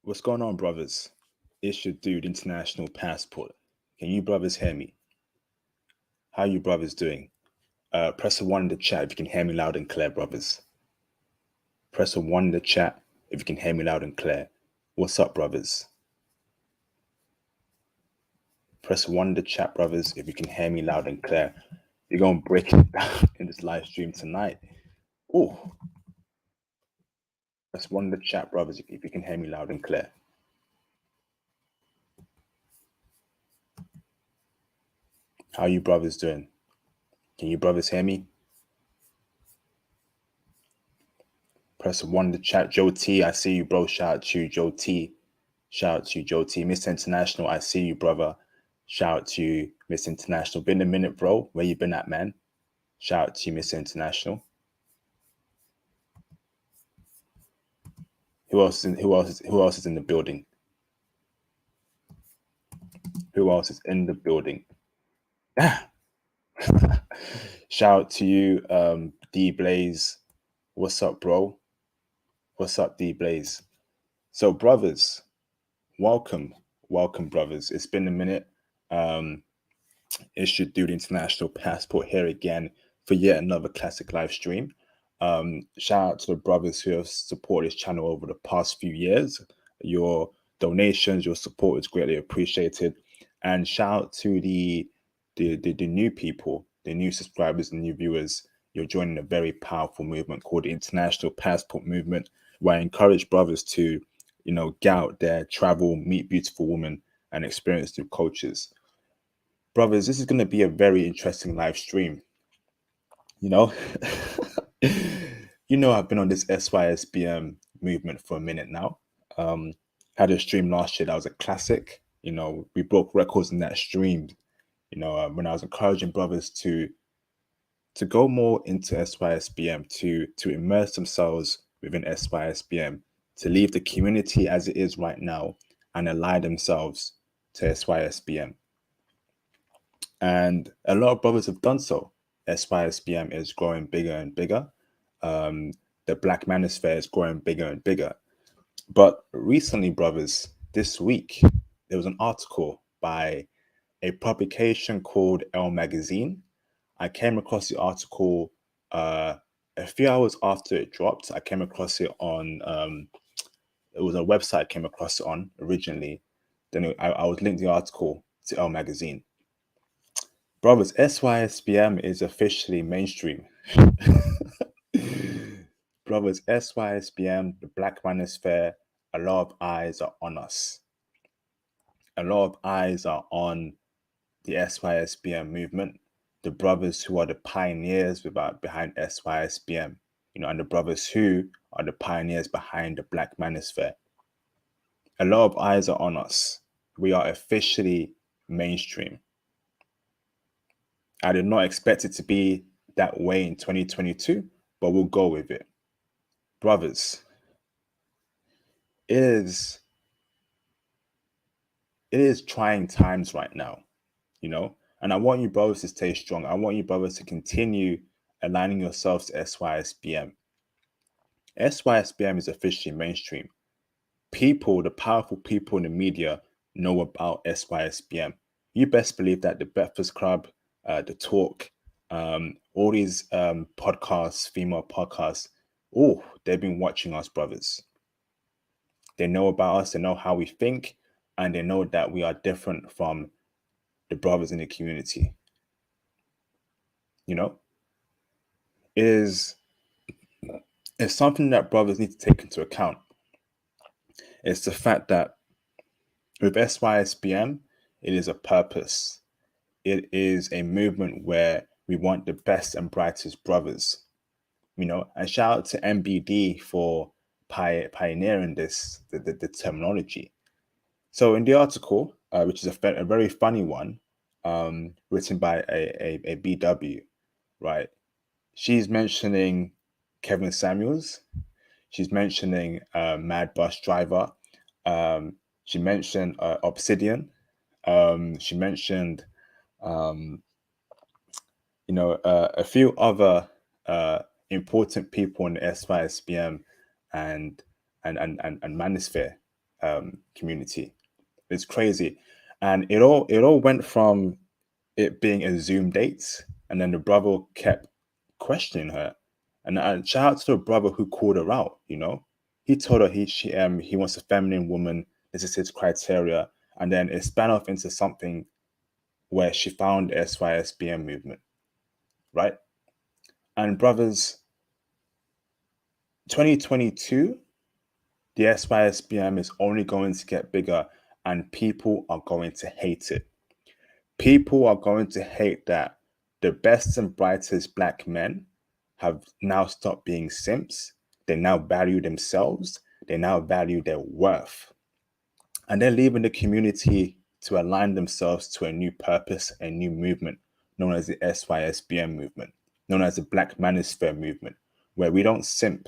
What's going on, brothers? It's your dude, International Passport. Can you brothers hear me? How you brothers doing? Press a one in the chat if you can hear me loud and clear, brothers. Press a one in the chat if you can hear me loud and clear. What's up, brothers? Press one in the chat, brothers, if you can hear me loud and clear. You're gonna break it down in this live stream tonight. Oh, press one in the chat, brothers, if you can hear me loud and clear. How you brothers doing? Can you brothers hear me? Press one in the chat. Joe T, I see you, bro. Shout out to you, Joe T. Shout out to you, Joe T. Mr. International, I see you, brother. Shout out to you, Mr. International. Been a minute, bro. Where you been at, man? Shout out to you, Mr. International. Who else is in the building? Who else is in the building? Shout out to you, D Blaze. What's up, bro? What's up, D Blaze? So, brothers, welcome, brothers. It's been a minute. It's your dude, International Passport, here again for yet another classic live stream. Shout out to the brothers who have supported this channel over the past few years. Your donations, your support is greatly appreciated. And shout out to the new people, the new subscribers and new viewers. You're joining a very powerful movement called the International Passport Movement, where I encourage brothers to, get out there, travel, meet beautiful women, and experience new cultures. Brothers, this is going to be a very interesting live stream. You know, I've been on this SYSBM movement for a minute now. Had a stream last year that was a classic. We broke records in that stream. When I was encouraging brothers to go more into SYSBM, to immerse themselves within SYSBM, to leave the community as it is right now and align themselves to SYSBM. And a lot of brothers have done so. SYSBM is growing bigger and bigger. The Black Manosphere is growing bigger and bigger. But recently, brothers, this week, there was an article by a publication called Elle magazine. I came across the article a few hours after it dropped. I came across it on, it was a website I came across it on originally. Then I was linked the article to Elle magazine. Brothers, SYSBM is officially mainstream. Brothers, SYSBM, the Black Manosphere, a lot of eyes are on us. A lot of eyes are on the SYSBM movement, the brothers who are the pioneers behind SYSBM, and the brothers who are the pioneers behind the Black Manosphere. A lot of eyes are on us. We are officially mainstream. I did not expect it to be that way in 2022, but we'll go with it. Brothers, it is trying times right now, and I want you brothers to stay strong. I want you brothers to continue aligning yourselves to SYSBM. SYSBM is officially mainstream. People, the powerful people in the media, know about SYSBM. You best believe that the Breakfast Club, the Talk, all these podcasts, female podcasts, they've been watching us, brothers. They know about us, they know how we think, and they know that we are different from the brothers in the community. Is something that brothers need to take into account. It's the fact that with SYSBM, it is a purpose. It is a movement where we want the best and brightest brothers. And shout out to MBD for pioneering this, the terminology. So in the article, which is a very funny one, written by a BW, right? She's mentioning Kevin Samuels. She's mentioning Mad Bus Driver. She mentioned Obsidian. She mentioned, a few other important people in the SYSBM and Manosphere. community. It's crazy. And it all went from it being a Zoom date, and then the brother kept questioning her. And shout out to the brother who called her out, you know. He told her he wants a feminine woman, this is his criteria, and then it span off into something where she found the SYSBM movement, right? And brothers, 2022, the SYSBM is only going to get bigger, and people are going to hate it. People are going to hate that the best and brightest black men have now stopped being simps. They now value themselves. They now value their worth. And they're leaving the community to align themselves to a new purpose, a new movement known as the SYSBM movement, known as the Black Manosphere movement, where we don't simp,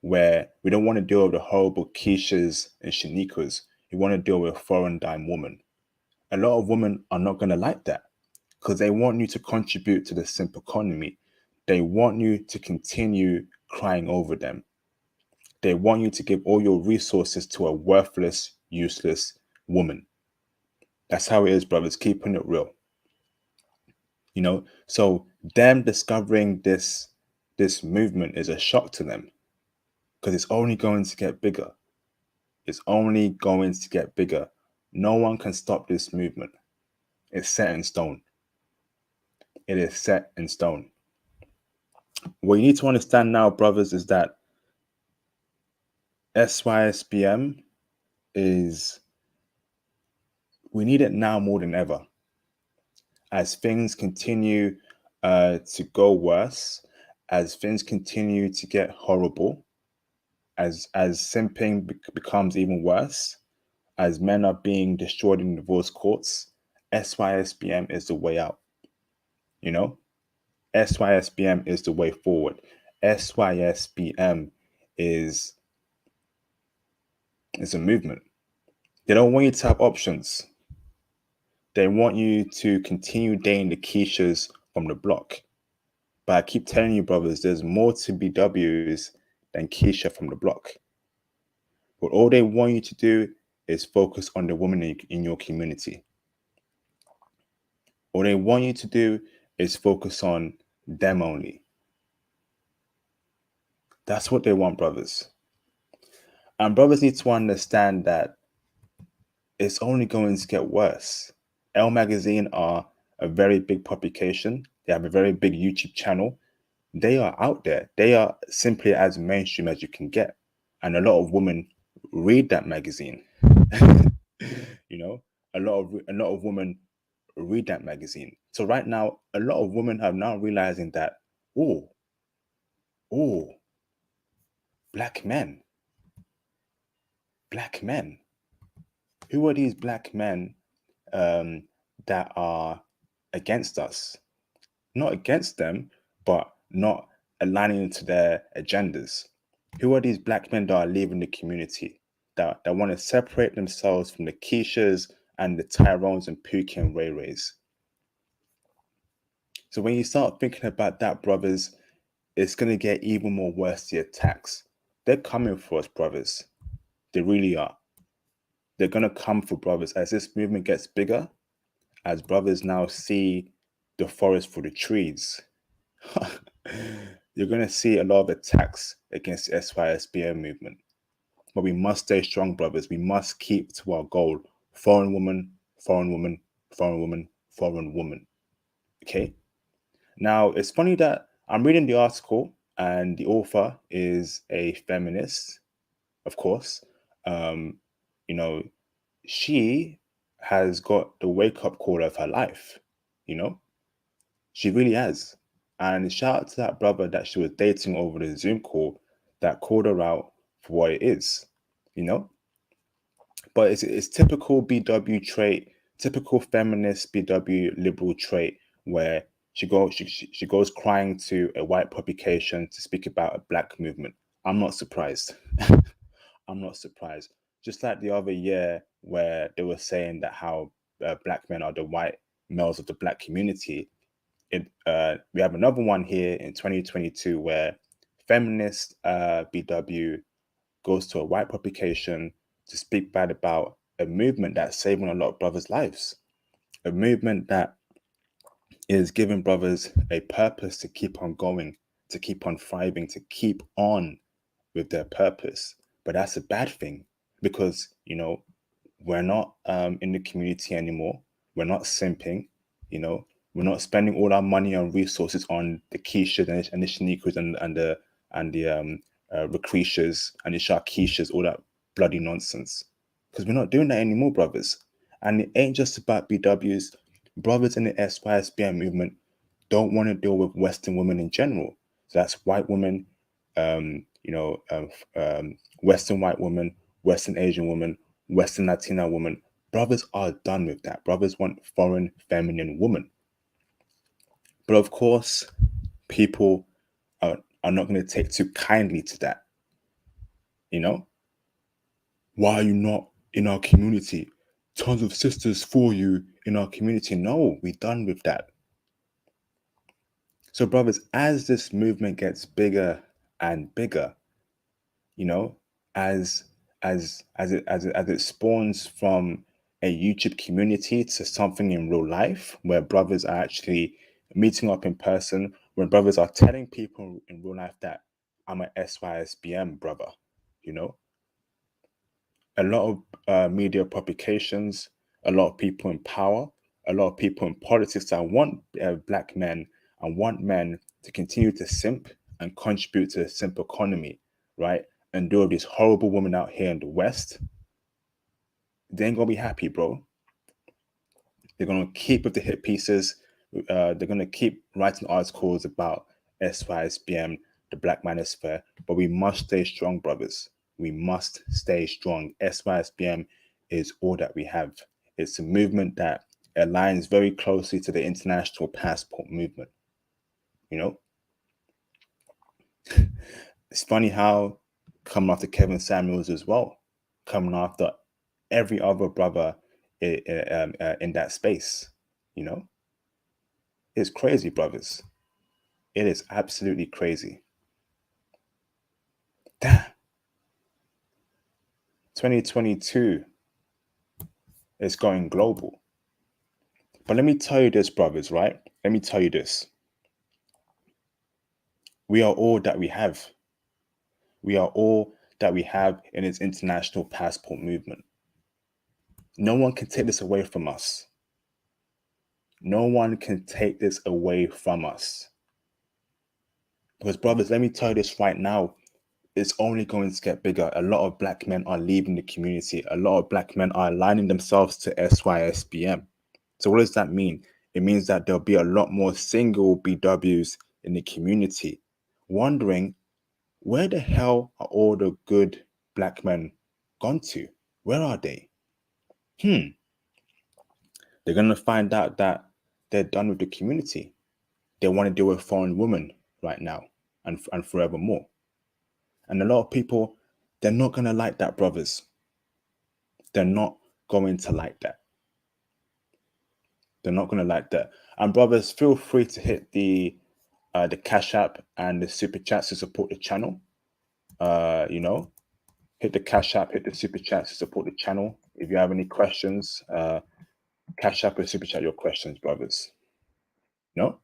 where we don't want to deal with the horrible Keishas and Shanikas. We want to deal with a foreign dime woman. A lot of women are not going to like that because they want you to contribute to the simp economy. They want you to continue crying over them. They want you to give all your resources to a worthless, useless woman. That's how it is, brothers, keeping it real. You know, so them discovering this movement is a shock to them because it's only going to get bigger. It's only going to get bigger. No one can stop this movement. It's set in stone. It is set in stone. What you need to understand now, brothers, is that SYSBM is, we need it now more than ever. As things continue to go worse, as things continue to get horrible, as simping becomes even worse, as men are being destroyed in divorce courts, SYSBM is the way out. You know, SYSBM is the way forward. SYSBM is a movement. They don't want you to have options. They want you to continue dating the Keishas from the block. But I keep telling you, brothers, there's more to BWs than Keisha from the block. But all they want you to do is focus on the woman in your community. All they want you to do is focus on them only. That's what they want, brothers. And brothers need to understand that it's only going to get worse. Elle Magazine are a very big publication. They have a very big YouTube channel. They are out there. They are simply as mainstream as you can get. And a lot of women read that magazine. You know, a lot of women read that magazine. So right now, a lot of women are now realizing that, oh, black men. Who are these black men that are against us? Not against them, but not aligning to their agendas. Who are these black men that are leaving the community, that want to separate themselves from the Keishas and the Tyrones and Pookie and Ray Rays? So when you start thinking about that, brothers, it's going to get even more worse, the attacks. They're coming for us, brothers. They really are. They're going to come for brothers as this movement gets bigger, as brothers now see the forest for the trees. You're going to see a lot of attacks against the SYSBM movement. But we must stay strong, brothers. We must keep to our goal. Foreign woman, foreign woman, foreign woman, foreign woman. Okay? Now, it's funny that I'm reading the article and the author is a feminist, of course. You know, she has got the wake-up call of her life, you know? She really has. And shout out to that brother that she was dating over the Zoom call that called her out for what it is, you know? But it's typical BW trait, typical feminist BW liberal trait where she goes crying to a white publication to speak about a black movement. I'm not surprised. I'm not surprised. Just like the other year where they were saying that how black men are the white males of the black community. We have another one here in 2022 where feminist BW goes to a white publication to speak bad about a movement that's saving a lot of brothers' lives, a movement that is giving brothers a purpose to keep on going, to keep on thriving, to keep on with their purpose. But that's a bad thing because, we're not in the community anymore. We're not simping, you know, we're not spending all our money and resources on the Keishas and the Shaniquas and the Lucretias and the Sharkeishas, all that bloody nonsense. Because we're not doing that anymore, brothers. And it ain't just about BWs. Brothers in the SYSBM movement don't want to deal with Western women in general. So that's white women, Western white women, Western Asian women, Western Latina women. Brothers are done with that. Brothers want foreign feminine women. But of course, people are not going to take too kindly to that. Why are you not in our community? Tons of sisters for you in our community. No, we're done with that. So, brothers, as this movement gets bigger and bigger, you know, as as it spawns from a YouTube community to something in real life where brothers are actually meeting up in person, when brothers are telling people in real life that I'm an SYSBM brother, you know, a lot of media publications, a lot of people in power, a lot of people in politics that want black men and want men to continue to simp and contribute to the simp economy, right? And do all these horrible women out here in the West, they ain't gonna be happy, bro. They're gonna keep with the hit pieces. They're gonna keep writing articles about SYSBM, the Black Manosphere. But we must stay strong, brothers. We must stay strong. SYSBM is all that we have. It's a movement that aligns very closely to the international passport movement. You know, it's funny how coming after Kevin Samuels as well, coming after every other brother in that space. You know, it's crazy, brothers. It is absolutely crazy. Damn. 2022 is going global. But let me tell you this, brothers, right? Let me tell you this. We are all that we have. We are all that we have in this international passport movement. No one can take this away from us. No one can take this away from us. Because, brothers, let me tell you this right now. It's only going to get bigger. A lot of black men are leaving the community. A lot of black men are aligning themselves to SYSBM. So what does that mean? It means that there'll be a lot more single BWs in the community, wondering where the hell are all the good black men gone to? Where are they? They're gonna find out that they're done with the community. They want to deal with foreign women right now and forevermore. And a lot of people, they're not gonna like that, brothers. They're not going to like that. They're not gonna like that. And brothers, feel free to hit the Cash App and the Super Chats to support the channel. Hit the Cash App, hit the Super Chats to support the channel. If you have any questions, Cash App or Super Chat your questions, brothers. No?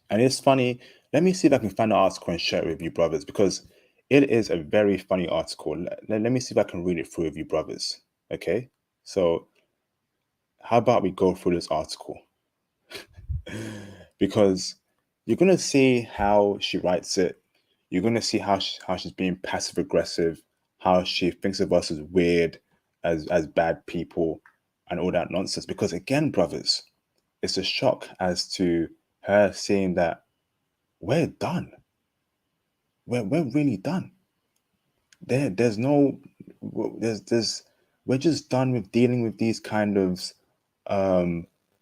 And it's funny. Let me see if I can find an article and share it with you, brothers, because it is a very funny article. Let me see if I can read it through with you, brothers. Okay? So, how about we go through this article? Because you're going to see how she writes it. You're going to see how she's being passive aggressive, how she thinks of us as weird, as bad people, and all that nonsense. Because again, brothers, it's a shock as to her saying that we're done. We're really done. There's no there's we're just done with dealing with these kind of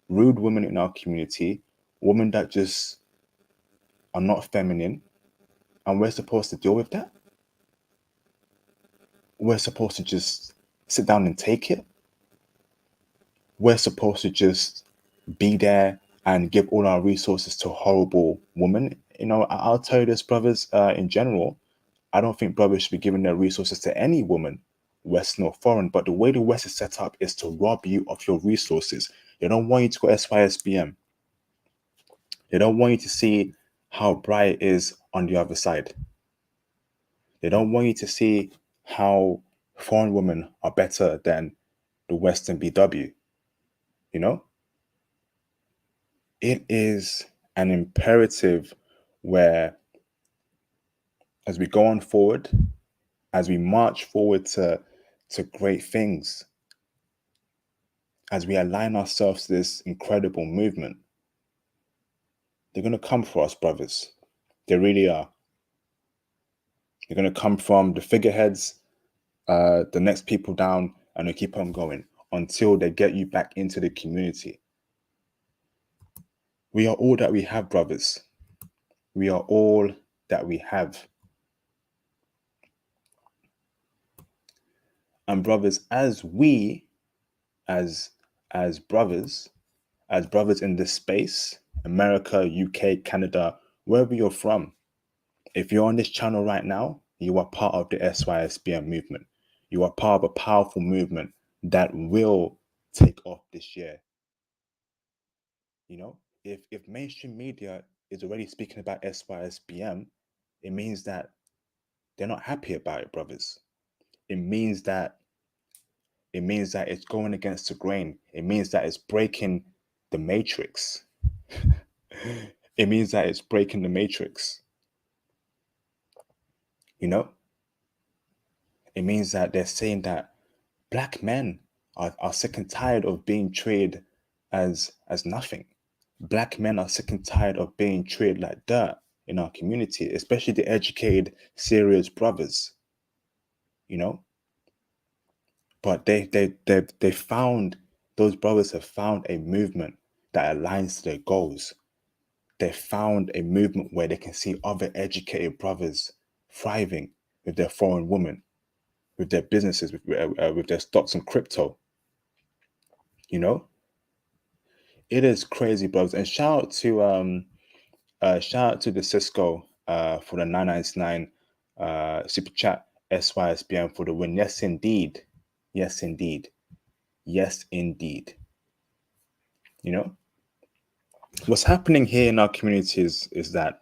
rude women in our community, women that just are not feminine, and we're supposed to deal with that. We're supposed to just sit down and take it. We're supposed to just be there and give all our resources to horrible women. I'll tell you this, brothers, in general, I don't think brothers should be giving their resources to any woman, Western or foreign. But the way the West is set up is to rob you of your resources. They don't want you to go SYSBM. They don't want you to see how bright it is on the other side. They don't want you to see how foreign women are better than the Western BW. You know, it is an imperative where, as we go on forward, as we march forward to great things, as we align ourselves to this incredible movement, they're going to come for us, brothers. They really are. They're going to come from the figureheads, the next people down, and they keep on going until they get you back into the community. We are all that we have, brothers. We are all that we have. And brothers, as brothers, as brothers in this space, America, UK, Canada, wherever you're from, if you're on this channel right now, you are part of the SYSBM movement. You are part of a powerful movement that will take off this year. You know, if mainstream media is already speaking about SYSBM, it means that they're not happy about it, brothers. It means that it's going against the grain. It means that it's breaking the matrix. It means that it's breaking the matrix. You know? It means that they're saying that black men are sick and tired of being treated as nothing. Black men are sick and tired of being treated like dirt in our community, especially the educated, serious brothers. You know? But they found, those brothers have found a movement that aligns to their goals. They found a movement where they can see other educated brothers thriving with their foreign women, with their businesses, with their stocks and crypto. You know, it is crazy, brothers. And shout out to the Cisco for the 999 super chat, SYSBM for the win. Yes, indeed. Yes, indeed. Yes, indeed. You know, what's happening here in our communities is that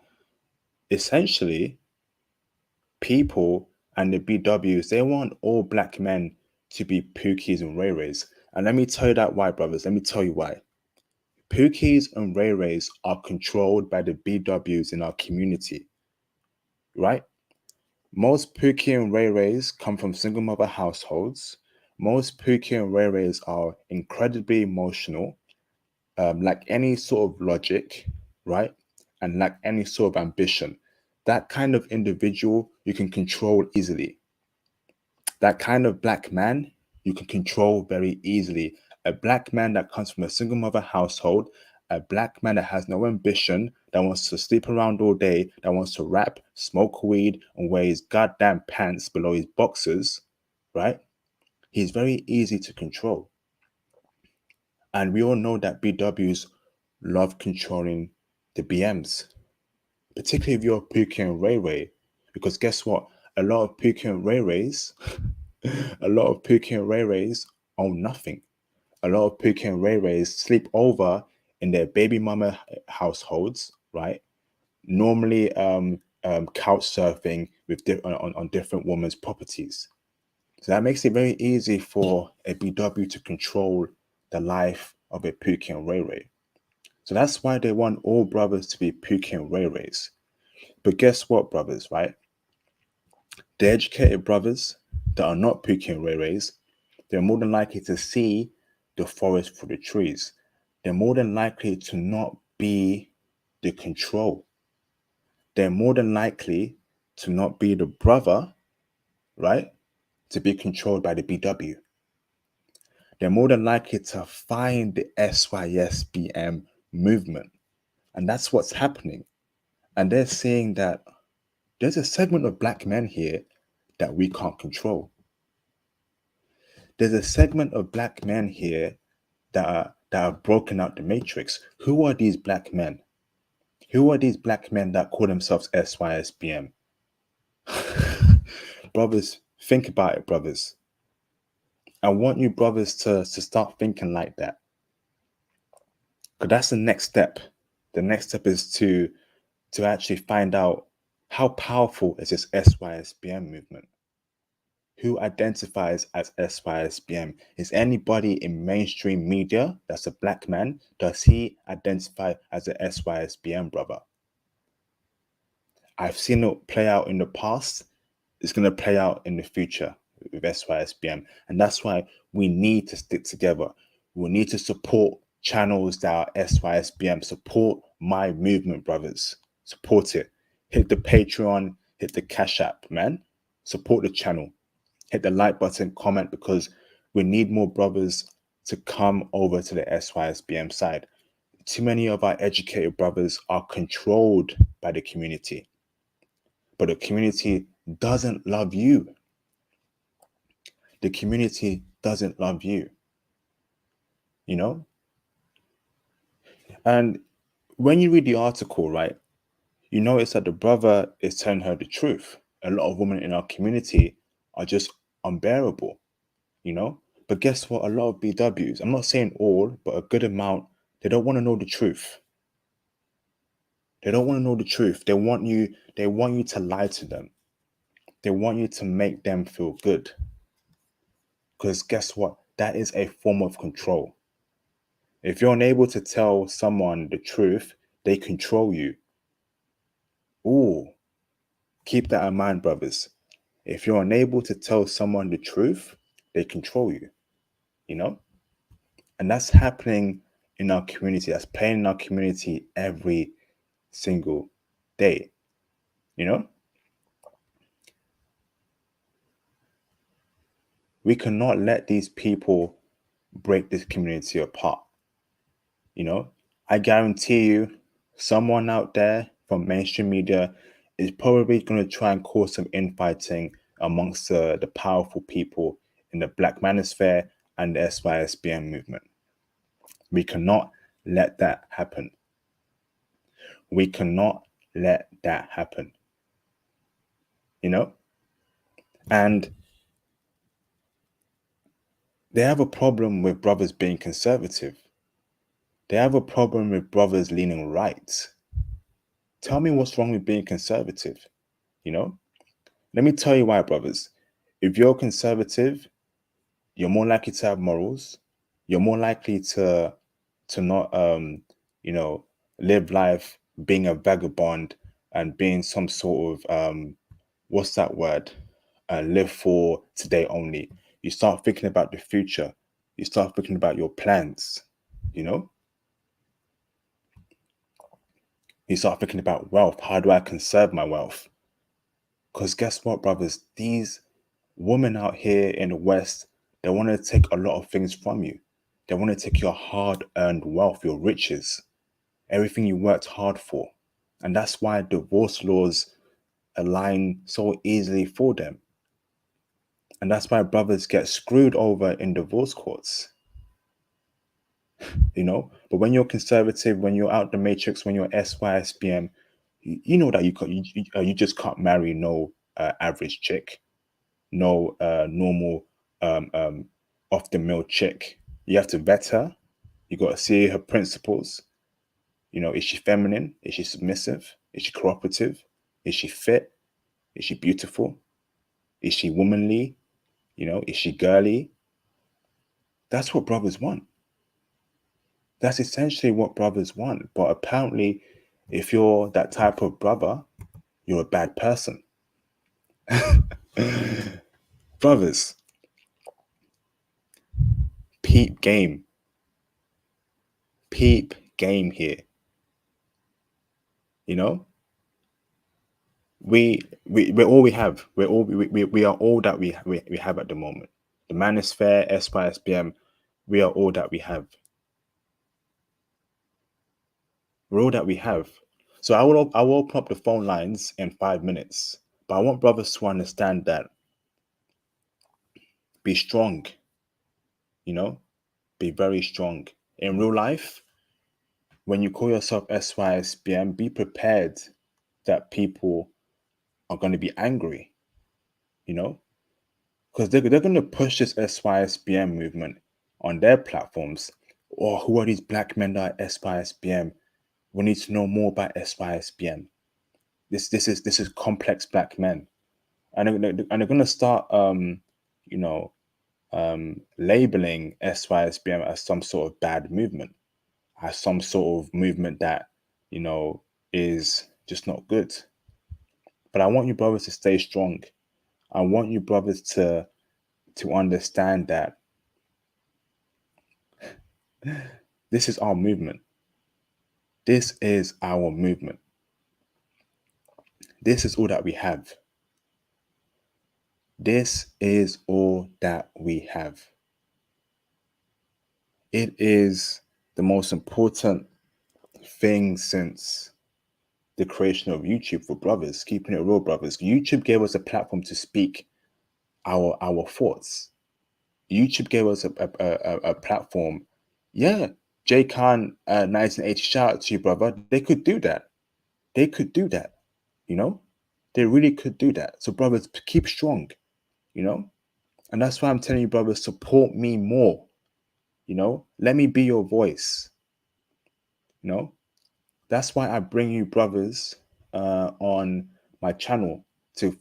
essentially people and the BWs, they want all black men to be Pookies and Ray Rays. And let me tell you that why, brothers. Let me tell you why. Pookies and Ray Rays are controlled by the BWs in our community, right? Most Pookie and Ray Rays come from single mother households. Most Pookie and Ray Rays are incredibly emotional, lack any sort of logic, right? And lack any sort of ambition. That kind of individual you can control easily. That kind of black man you can control very easily. A black man that comes from a single mother household, a black man that has no ambition, that wants to sleep around all day, that wants to rap, smoke weed, and wear his goddamn pants below his boxers, right? He's very easy to control. And we all know that BWs love controlling the BMs, particularly if you're a Pookie and Ray Ray, because guess what? A lot of Pookie and Ray Rays, a lot of Pookie and Ray Rays own nothing. A lot of Pookie and Ray Rays sleep over in their baby mama households, right? Normally, couch surfing with on different women's properties. So that makes it very easy for a BW to control the life of a Pookie and Ray Ray. So that's why they want all brothers to be Pookie and Ray Rays. But guess what, brothers, right? The educated brothers that are not Pookie and Ray Rays, they're more than likely to see the forest for the trees. They're more than likely to not be the control. They're more than likely to not be the brother, right? To be controlled by the BW. They're more than likely to find the SYSBM movement. And that's what's happening. And they're saying that there's a segment of black men here that we can't control. There's a segment of black men here that are broken out the matrix. Who are these black men? Who are these black men that call themselves SYSBM? brothers, think about it, brothers. I want you brothers to start thinking like that. Because that's the next step. The next step is to actually find out how powerful is this SYSBM movement. Who identifies as SYSBM? Is anybody in mainstream media that's a black man? Does he identify as a SYSBM, brother? I've seen it play out in the past. It's going to play out in the future with SYSBM. And that's why we need to stick together. We need to support channels that are SYSBM. Support my movement, brothers. Support it. Hit the Patreon, hit the Cash App, man. Support the channel. Hit the like button, comment, because we need more brothers to come over to the SYSBM side. Too many of our educated brothers are controlled by the community. But the community doesn't love you. The community doesn't love you. You know? And when you read the article, right, you notice that the brother is telling her the truth. A lot of women in our community are just unbearable, you know? But guess what? A lot of BWs, I'm not saying all, but a good amount, they don't want to know the truth. They don't want to know the truth. They want you to lie to them. They want you to make them feel good. Because guess what? That is a form of control. If you're unable to tell someone the truth, they control you. Ooh, keep that in mind, brothers. If you're unable to tell someone the truth, they control you, you know? And that's happening in our community. That's playing in our community every single day, you know? We cannot let these people break this community apart, you know? I guarantee you, someone out there from mainstream media is probably going to try and cause some infighting amongst the powerful people in the Black Manosphere and the SYSBM movement. We cannot let that happen. We cannot let that happen. You know? And they have a problem with brothers being conservative. They have a problem with brothers leaning right. Tell me what's wrong with being conservative, you know? Let me tell you why, brothers. If you're conservative, you're more likely to have morals. You're more likely to not you know, live life being a vagabond and being some sort of what's that word? Live for today only. You start thinking about the future. You start thinking about your plans, you know? You start thinking about wealth. How do I conserve my wealth? Because guess what, brothers? These women out here in the West, they want to take a lot of things from you. They want to take your hard-earned wealth, your riches, everything you worked hard for. And that's why divorce laws align so easily for them. And that's why brothers get screwed over in divorce courts. You know, but when you're conservative, when you're out the matrix, when you're SYSBM, you know that you just can't marry no average chick, no normal off the mill chick. You have to vet her. You got to see her principles. You know, is she feminine? Is she submissive? Is she cooperative? Is she fit? Is she beautiful? Is she womanly? You know, is she girly? That's what brothers want. That's essentially what brothers want. But apparently, if you're that type of brother, you're a bad person. Brothers, peep game. Peep game here. You know? We're all we have. We are all that we have at the moment. The Manosphere, SYSBM, we are all that we have. We're all that we have. So I will open up the phone lines in 5 minutes. But I want brothers to understand that be strong, you know, be very strong. In real life, when you call yourself SYSBM, be prepared that people are going to be angry. because they're going to push this SYSBM movement on their platforms. Oh, who are these black men that are SYSBM? We need to know more about SYSBM. This is complex black men, and they're going to start labeling SYSBM as some sort of bad movement, as some sort of movement that is just not good. But I want you brothers to stay strong. I want you brothers to understand that this is our movement. This is our movement. This is all that we have. This is all that we have. It is the most important thing since the creation of YouTube for brothers, keeping it real, brothers. YouTube gave us a platform to speak our thoughts. YouTube gave us a platform. Yeah, Jay Khan, 1980, shout out to you, brother. They could do that. They could do that. They really could do that. So, brothers, keep strong. And that's why I'm telling you, brothers, support me more. Let me be your voice. That's why I bring you brothers on my channel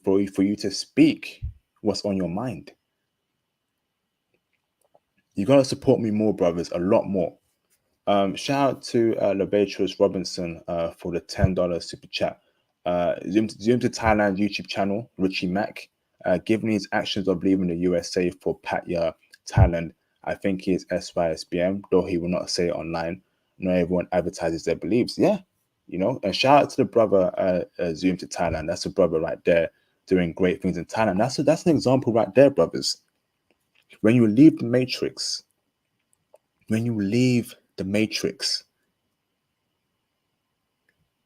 for you to speak what's on your mind. You gotta support me more, brothers, a lot more. Shout out to Levatrus Robinson for the $10 super chat. Zoom to Thailand YouTube channel, Richie Mack. Given his actions of leaving the USA for Pattaya, Thailand, I think he is SYSBM, though he will not say it online. Not everyone advertises their beliefs. Yeah, and shout out to the brother Zoom to Thailand. That's a brother right there doing great things in Thailand. That's an example right there, brothers. When you leave the matrix,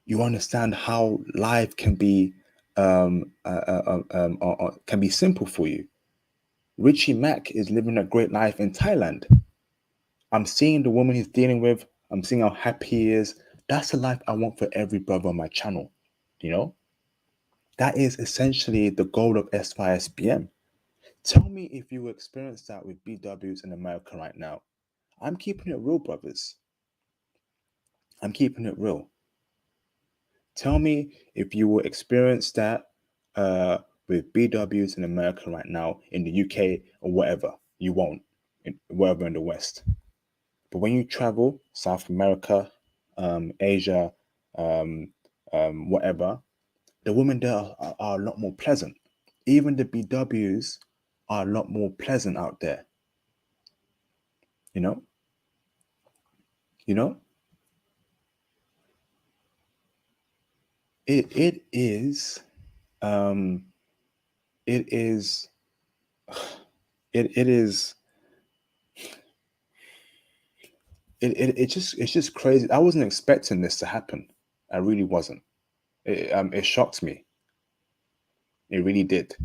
you understand how life can be simple for you. Richie Mack is living a great life in Thailand. I'm seeing the woman he's dealing with. I'm seeing how happy he is. That's the life I want for every brother on my channel. That is essentially the goal of SYSBM. Tell me if you experience that with BWs in America right now. I'm keeping it real, brothers. I'm keeping it real. Tell me if you will experience that with BWs in America right now, in the UK or whatever. You won't, wherever in the West. But when you travel, South America, Asia, whatever, the women there are a lot more pleasant. Even the BWs are a lot more pleasant out there. You know? It is it is it's just crazy. I wasn't expecting this to happen. I really wasn't. It shocked me. It really did,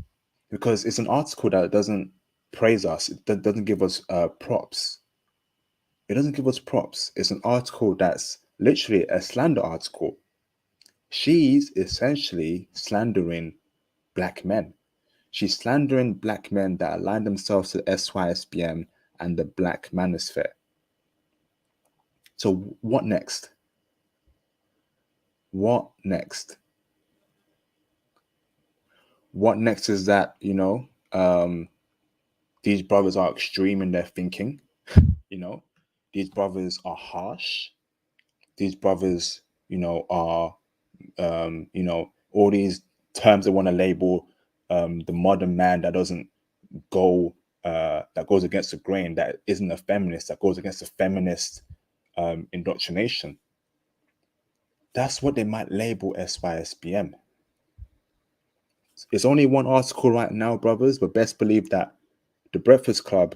because it's an article that doesn't praise us. It doesn't give us props. It doesn't give us props. It's an article that's literally a slander article. She's essentially slandering black men. She's slandering black men that align themselves to the SYSBM and the black manosphere. So what next? What next? What next is that, these brothers are extreme in their thinking. These brothers are harsh. These brothers, are, all these terms they want to label the modern man that doesn't go, that goes against the grain, that isn't a feminist, that goes against the feminist indoctrination. That's what they might label SYSBM. It's only one article right now, brothers, but best believe that the Breakfast Club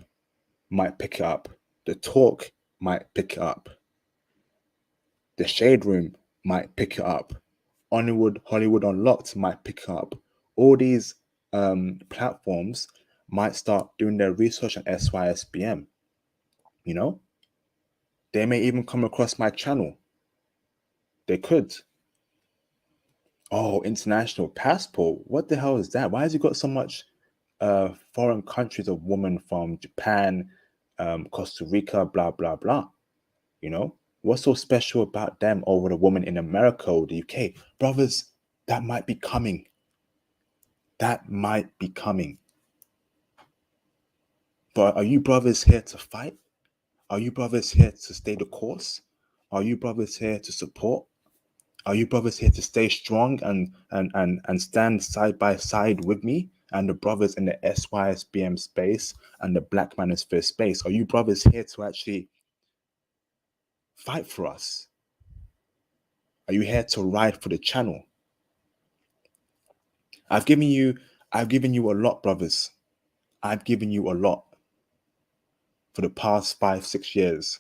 might pick it up. The Talk might pick it up. The Shade Room might pick it up. Hollywood Unlocked might pick it up. All these platforms might start doing their research on SYSBM. They may even come across my channel. They could. Oh, international passport. What the hell is that? Why has he got so much foreign countries of women from Japan, Costa Rica, blah, blah, blah. You know, what's so special about them over the woman in America or the UK? Brothers, that might be coming. That might be coming. But are you brothers here to fight? Are you brothers here to stay the course? Are you brothers here to support? Are you brothers here to stay strong and stand side by side with me and the brothers in the SYSBM space and the Black Manosphere space? Are you brothers here to actually fight for us? Are you here to ride for the channel? I've given you a lot, brothers. I've given you a lot for the past 5-6 years.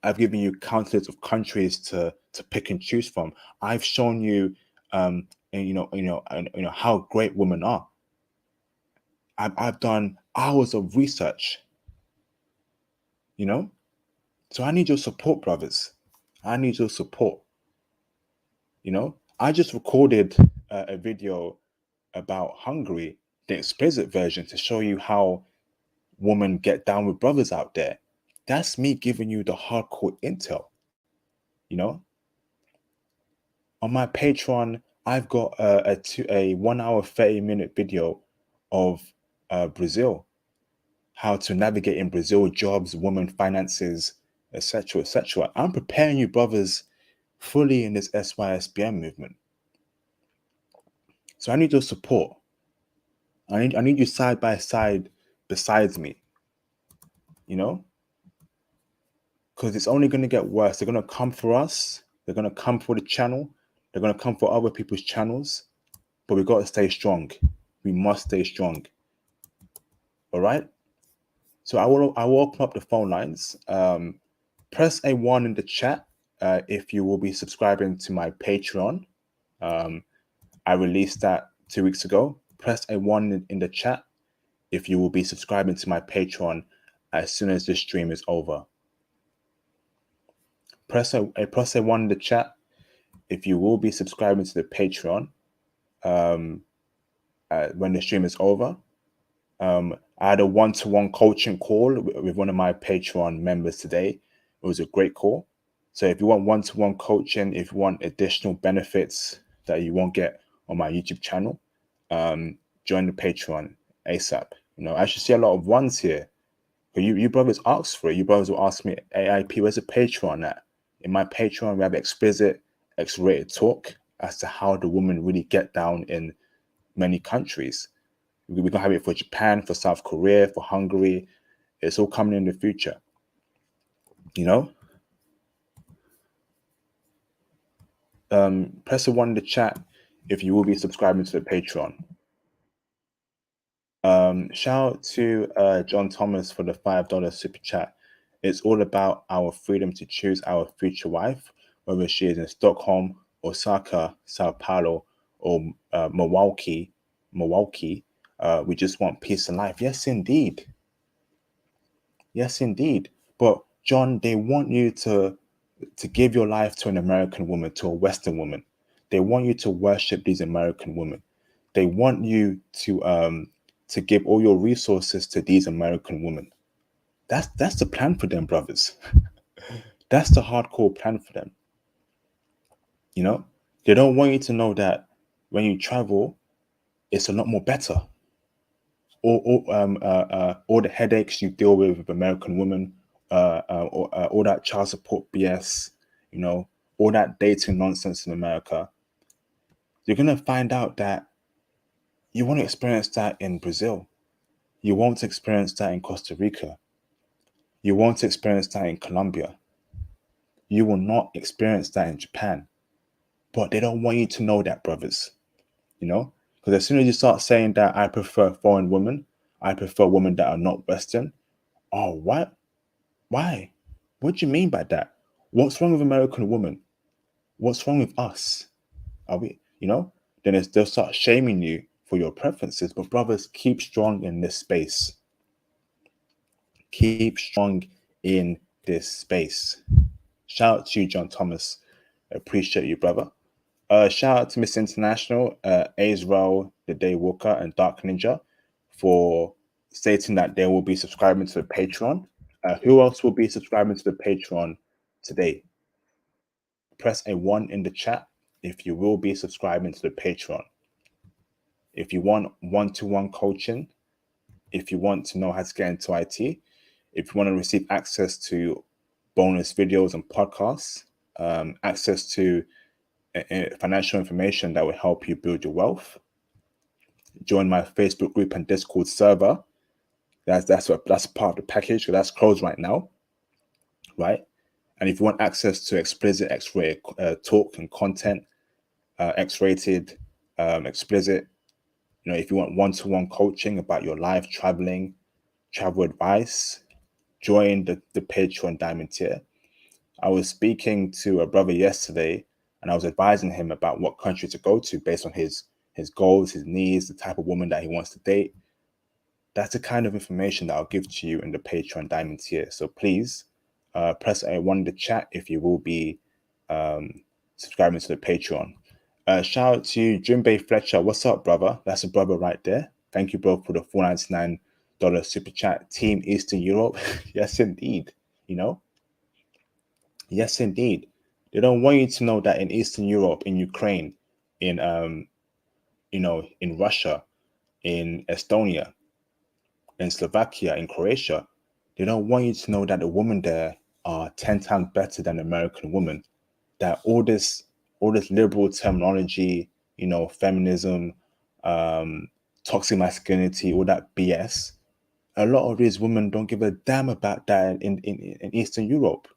I've given you countless of countries to pick and choose from. I've shown you, and how great women are. I've done hours of research. You know, so I need your support, brothers. I need your support. You know, I just recorded a video about Hungary, the explicit version, to show you how women get down with brothers out there. That's me giving you the hardcore intel. You know, on my Patreon, I've got a 1 hour 30-minute video of Brazil, how to navigate in Brazil, jobs, women, finances, etc., etc. I'm preparing you, brothers, fully in this SYSBM movement. So I need your support. I need you side by side besides me. You know, because it's only going to get worse. They're going to come for us. They're going to come for the channel. They're going to come for other people's channels. But we got to stay strong. We must stay strong. All right. So I will open up the phone lines. Press A1 in the chat if you will be subscribing to my Patreon. I released that 2 weeks ago. Press A1 in the chat if you will be subscribing to my Patreon as soon as this stream is over. Press A1 in the chat if you will be subscribing to the Patreon when the stream is over. I had a one-to-one coaching call with one of my Patreon members today. It was a great call. So if you want one-to-one coaching, if you want additional benefits that you won't get on my YouTube channel, join the Patreon ASAP. You know, I should see a lot of ones here. But you brothers ask for it. You brothers will ask me, AIP, where's the Patreon at? In my Patreon, we have explicit, X-rated talk as to how the women really get down in many countries. We're going to have it for Japan, for South Korea, for Hungary. It's all coming in the future. You know? Press the one in the chat if you will be subscribing to the Patreon. Shout out to John Thomas for the $5 super chat. It's all about our freedom to choose our future wife, whether she is in Stockholm, Osaka, Sao Paulo, or Milwaukee. We just want peace in life. Yes, indeed. Yes, indeed. But John, they want you to give your life to an American woman, to a Western woman. They want you to worship these American women. They want you to give all your resources to these American women. That's the plan for them, brothers. That's the hardcore plan for them. You know, they don't want you to know that when you travel, it's a lot more better. All the headaches you deal with American women, all that child support BS, you know, all that dating nonsense in America. You're gonna find out that you won't experience that in Brazil. You won't experience that in Costa Rica. You won't experience that in Colombia. You will not experience that in Japan. But they don't want you to know that, brothers. You know? Because as soon as you start saying that I prefer foreign women, I prefer women that are not Western. Oh, what? Why? What do you mean by that? What's wrong with American women? What's wrong with us? Are we, you know? Then they'll start shaming you for your preferences. But brothers, keep strong in this space. Keep strong in this space. Shout out to you, John Thomas. Appreciate you, brother. Shout out to Miss International, Azrael, The Day Walker, and Dark Ninja for stating that they will be subscribing to the Patreon. Who else will be subscribing to the Patreon today? Press a 1 in the chat if you will be subscribing to the Patreon. If you want one-to-one coaching, if you want to know how to get into IT, if you want to receive access to bonus videos and podcasts, access to financial information that will help you build your wealth, join my Facebook group and Discord server. That's part of the package. So that's closed right now, right? And if you want access to explicit X-ray talk and content, X-rated, explicit, if you want one-to-one coaching about your life, travel advice, join the Patreon Diamond tier. I was speaking to a brother yesterday, and I was advising him about what country to go to based on his goals, his needs, the type of woman that he wants to date. That's the kind of information that I'll give to you in the Patreon Diamond tier. So please press A1 in the chat if you will be subscribing to the Patreon. Shout out to Junbei Fletcher. What's up, brother? That's a brother right there. Thank you, bro, for the $4.99 super chat. Team Eastern Europe. Yes, indeed. Yes, indeed. They don't want you to know that in Eastern Europe, in Ukraine, in in Russia, in Estonia, in Slovakia, in Croatia, they don't want you to know that the women there are 10 times better than the American woman. That all this liberal terminology, feminism, toxic masculinity, all that BS. A lot of these women don't give a damn about that in Eastern Europe.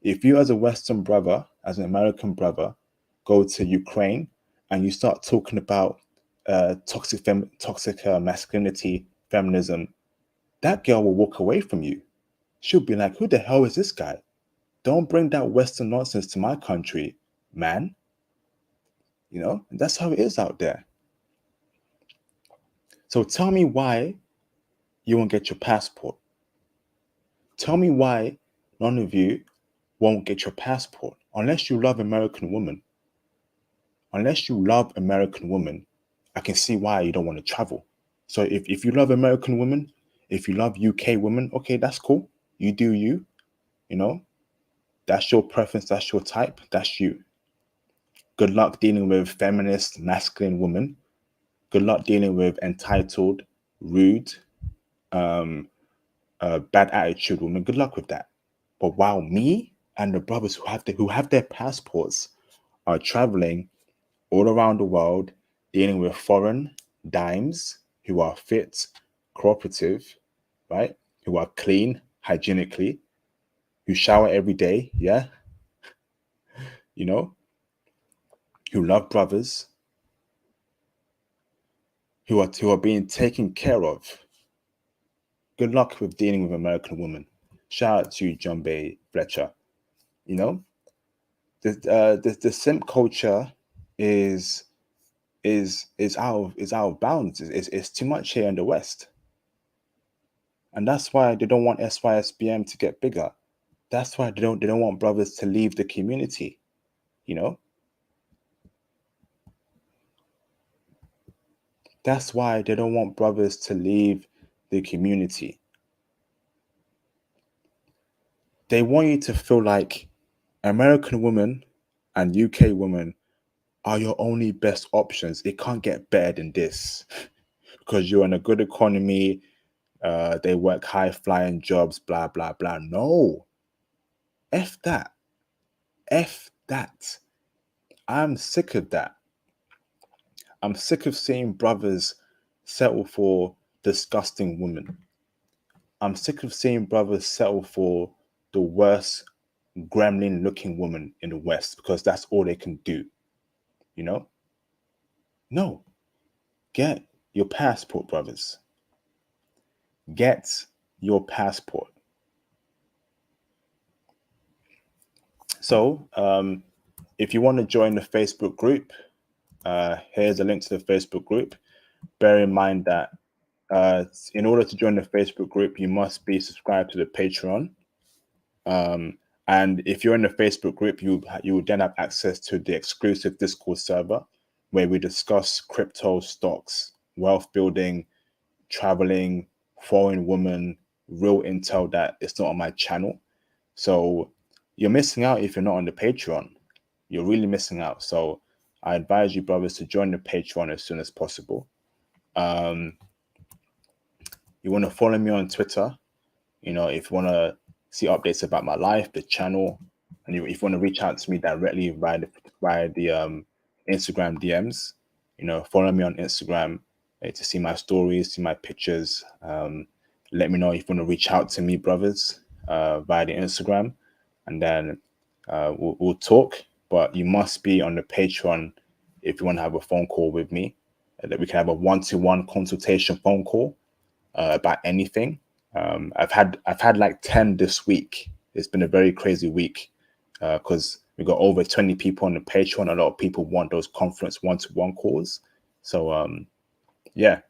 If you as a Western brother, as an American brother, go to Ukraine and you start talking about toxic masculinity, feminism, that girl will walk away from you. She'll be like, who the hell is this guy? Don't bring that Western nonsense to my country, man. That's how it is out there. So tell me why you won't get your passport. Tell me why none of you won't get your passport unless you love American women. Unless you love American women, I can see why you don't want to travel. So if you love American women, if you love UK women, okay, that's cool. You do you, that's your preference, that's your type, that's you. Good luck dealing with feminist, masculine women. Good luck dealing with entitled, rude, bad attitude women. Good luck with that. But while me and the brothers who have their passports are traveling all around the world, dealing with foreign dimes who are fit, cooperative, right? Who are clean, hygienically, who shower every day, yeah? Who love brothers, who are being taken care of. Good luck with dealing with American women. Shout out to John Bay Fletcher. The simp culture is out of bounds. It's too much here in the West. And that's why they don't want SYSBM to get bigger. That's why they don't want brothers to leave the community. That's why they don't want brothers to leave the community. They want you to feel like American women and UK women are your only best options. It can't get better than this because you're in a good economy. They work high flying jobs, blah, blah, blah. No. F that. F that. I'm sick of that. I'm sick of seeing brothers settle for disgusting women. I'm sick of seeing brothers settle for the worst gremlin looking woman in the West because that's all they can do. No. Get your passport, brothers. Get your passport. So, if you want to join the Facebook group, here's a link to the Facebook group. Bear in mind that in order to join the Facebook group, you must be subscribed to the Patreon. And if you're in the Facebook group, you will then have access to the exclusive Discord server where we discuss crypto stocks, wealth building, traveling, foreign woman, real intel that it's not on my channel. So you're missing out if you're not on the Patreon. You're really missing out. So I advise you, brothers, to join the Patreon as soon as possible. You want to follow me on Twitter. You know, if you want to see updates about my life, the channel, and if you want to reach out to me directly via the Instagram DMs, you know, follow me on Instagram to see my stories, see my pictures. Let me know if you want to reach out to me, brothers, via the Instagram, and then we'll talk. But you must be on the Patreon if you want to have a phone call with me. That we can have a one-to-one consultation phone call about anything. I've had like 10 this week. It's been a very crazy week because we got over 20 people on the Patreon. A lot of people want those conference one-to-one calls. So yeah.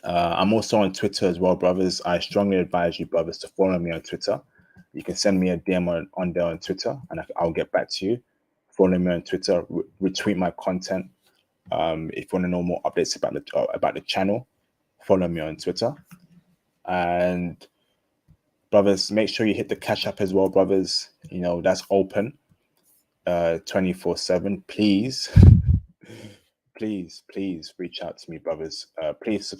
I'm also on Twitter as well, brothers. I strongly advise you, brothers, to follow me on Twitter. You can send me a DM on there on Twitter, and I'll get back to you. Follow me on Twitter, retweet my content. If you want to know more updates about the channel, follow me on Twitter. And brothers, make sure you hit the Cash App as well, brothers. You know, that's open 24/7. Please, please reach out to me, brothers. Please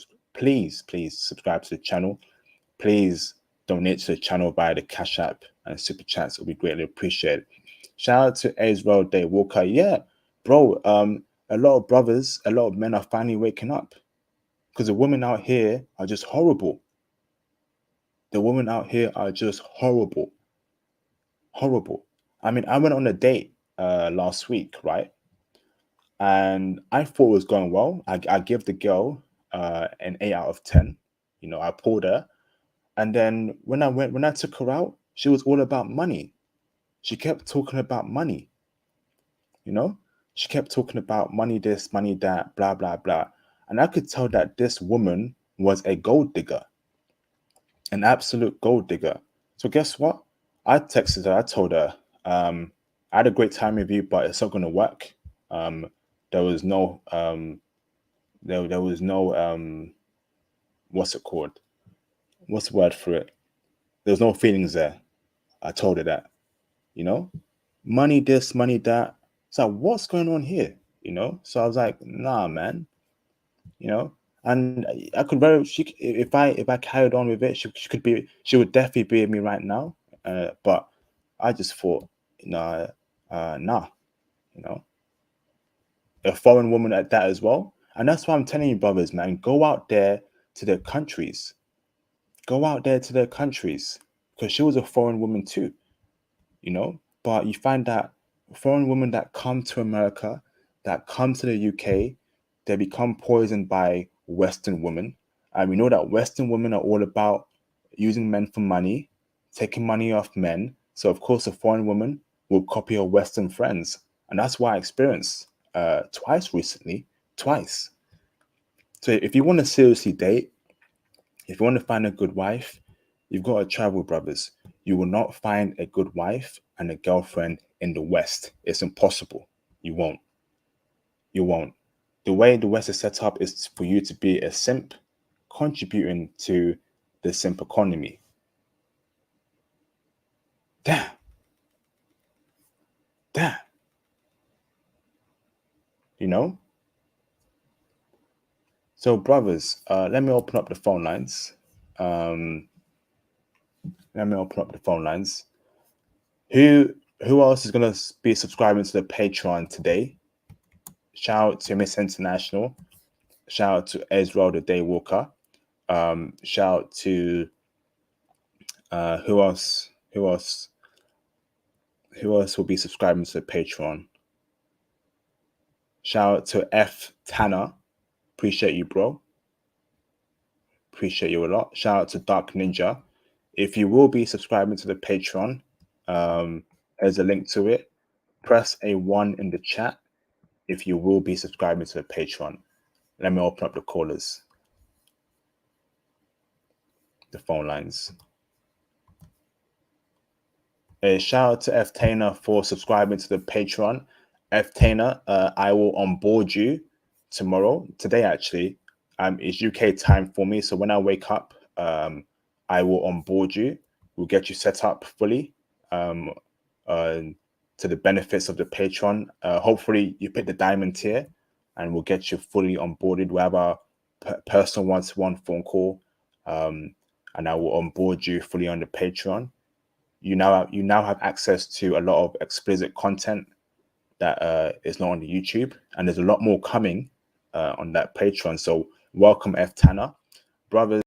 subscribe to the channel. Please donate to the channel via the Cash App and Super Chats. It will be greatly appreciated. Shout out to Israel Day Walker. Yeah, bro. A lot of brothers, a lot of men are finally waking up because the women out here are just horrible. The women out here are just horrible. Horrible. I mean, I went on a date last week, right? And I thought it was going well. I gave the girl an 8 out of 10. You know, I pulled her. And then when I took her out, she was all about money. She kept talking about money. You know, she kept talking about money this, money that, blah, blah, blah. And I could tell that this woman was a gold digger, an absolute gold digger. So guess what? I texted her. I told her, I had a great time with you, but it's not going to work. There was no, there was no, what's it called? What's the word for it? There was no feelings there. I told her that, you know, money this, money that. So what's going on here? You know? So I was like, nah, man, you know, and I could very, if I carried on with it, she would definitely be with me right now. But I just thought, nah, nah, you know, a foreign woman at that as well. And that's why I'm telling you, brothers, man, go out there to their countries. Go out there to their countries. Because she was a foreign woman too, you know? But you find that foreign women that come to America, that come to the UK, they become poisoned by Western women. And we know that Western women are all about using men for money, taking money off men. So, of course, a foreign woman will copy her Western friends. And that's what I experienced twice recently. Twice. So, if you want to seriously date, if you want to find a good wife, you've got to travel, brothers. You will not find a good wife and a girlfriend in the West. It's impossible. You won't. You won't. The way the West is set up is for you to be a simp, contributing to the simp economy. Damn. Damn. You know? So, brothers, let me open up the phone lines. Let me open up the phone lines. Who else is gonna be subscribing to the Patreon today? Shout out to Miss International. Shout out to Ezra the Day Walker. Shout out to who else? Who else? Who else will be subscribing to the Patreon? Shout out to F Tanner. Appreciate you, bro. Appreciate you a lot. Shout out to Dark Ninja. If you will be subscribing to the Patreon, there's a link to it. Press a 1 in the chat if you will be subscribing to the Patreon. Let me open up the callers, the phone lines. A shout out to F Tainer for subscribing to the Patreon. F Tainer, I will onboard you today actually. It's UK time for me. So when I wake up, I will onboard you. We'll get you set up fully to the benefits of the Patreon. Hopefully you pick the diamond tier and we'll get you fully onboarded. We'll have our personal one-to-one phone call, and I will onboard you fully on the Patreon. You now have access to a lot of explicit content that is not on the YouTube, and there's a lot more coming on that Patreon. So welcome, F Tanner, brothers.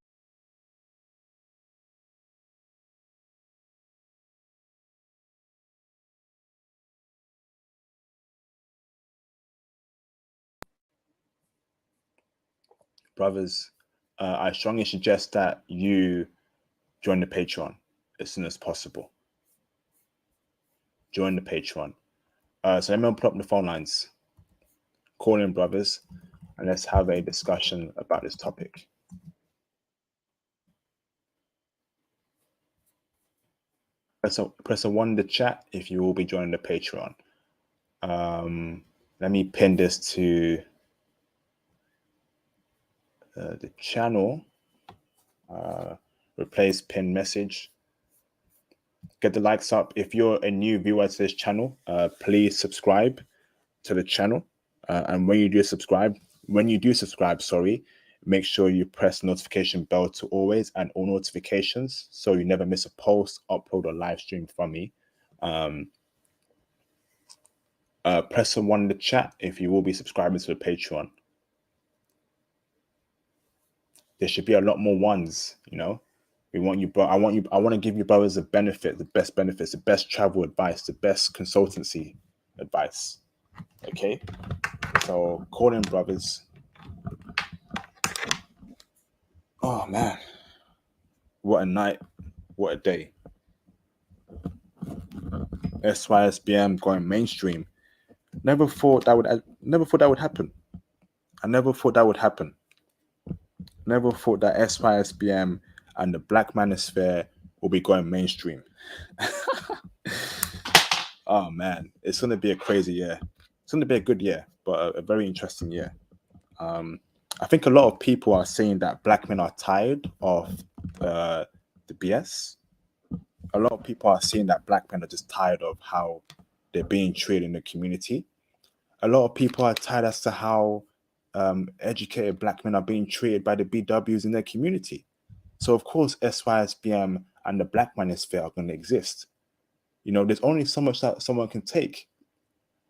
Brothers, I strongly suggest that you join the Patreon as soon as possible. Join the Patreon. So let me put up the phone lines. Call in, brothers, and let's have a discussion about this topic. Press a 1 in the chat if you will be joining the Patreon. Let me pin this to the channel. Replace pin message. Get the likes up. If you're a new viewer to this channel, please subscribe to the channel. And when you do subscribe, make sure you press the notification bell to always and all notifications so you never miss a post, upload, or live stream from me. Press a 1 in the chat if you will be subscribing to the Patreon. There should be a lot more ones, you know. We want you, bro. I want to give you brothers the best benefits, the best travel advice, the best consultancy advice. Okay, so call in, brothers. Oh man, what a night, what a day. SYSBM going mainstream. Never thought that would happen. I never thought that would happen. Never thought that SYSBM and the Black Manosphere will be going mainstream. Oh man, it's gonna be a crazy year. It's gonna be a good year, but a very interesting year. I think a lot of people are saying that black men are tired of the BS. A lot of people are saying that black men are just tired of how they're being treated in the community. A lot of people are tired as to how educated black men are being treated by the BWs in their community. So of course, SYSBM and the Black Manosphere are going to exist. You know, there's only so much that someone can take.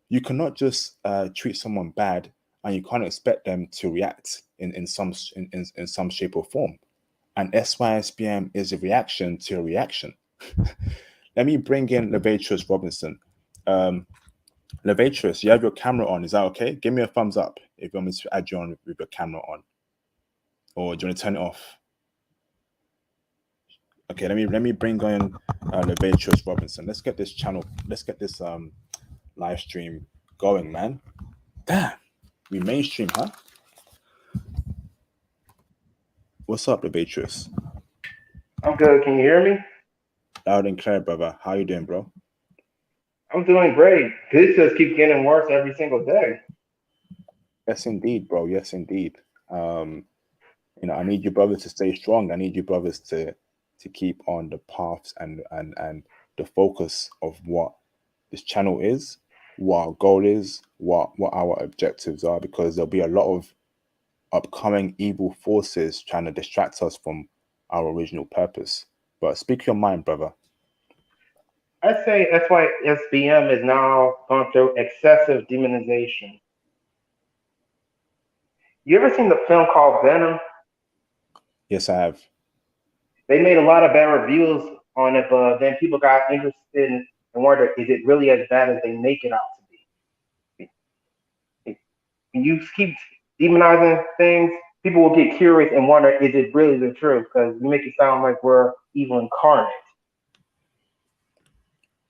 You cannot just treat someone bad and you can't expect them to react in some shape or form. And SYSBM is a reaction to a reaction. Let me bring in Levatrus Robinson. Levatrus, you have your camera on. Is that okay? Give me a thumbs up if you want me to add you on with your camera on. Or do you want to turn it off? Okay, let me bring on Levatrus Robinson. Let's get this live stream going, man. Damn, we mainstream, huh? What's up, Levatrus? I'm good. Can you hear me? Loud and clear, brother. How you doing, bro? I'm doing great. This just keeps getting worse every single day. Yes, indeed, bro. Yes, indeed. I need you brothers to stay strong. I need you brothers to keep on the paths and the focus of what this channel is, what our goal is, what our objectives are, because there'll be a lot of upcoming evil forces trying to distract us from our original purpose. But speak your mind, brother. I say that's why SBM is now going through excessive demonization. You ever seen the film called Venom? Yes, I have. They made a lot of bad reviews on it, but then people got interested and wondered, is it really as bad as they make it out to be? When you keep demonizing things, people will get curious and wonder, is it really the truth? Because you make it sound like we're evil incarnate.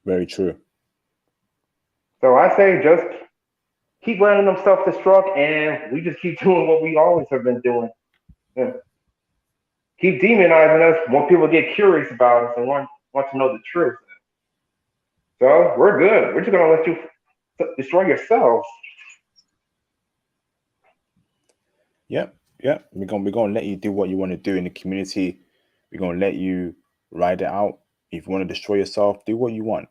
Very true. So I say just keep letting them self-destruct, and we just keep doing what we always have been doing. Yeah. Keep demonizing us when people get curious about us and want to know the truth. So we're good. We're just gonna let you destroy yourselves. Yep. Yeah, we're gonna let you do what you want to do in the community. We're gonna let you ride it out. If you want to destroy yourself, do what you want,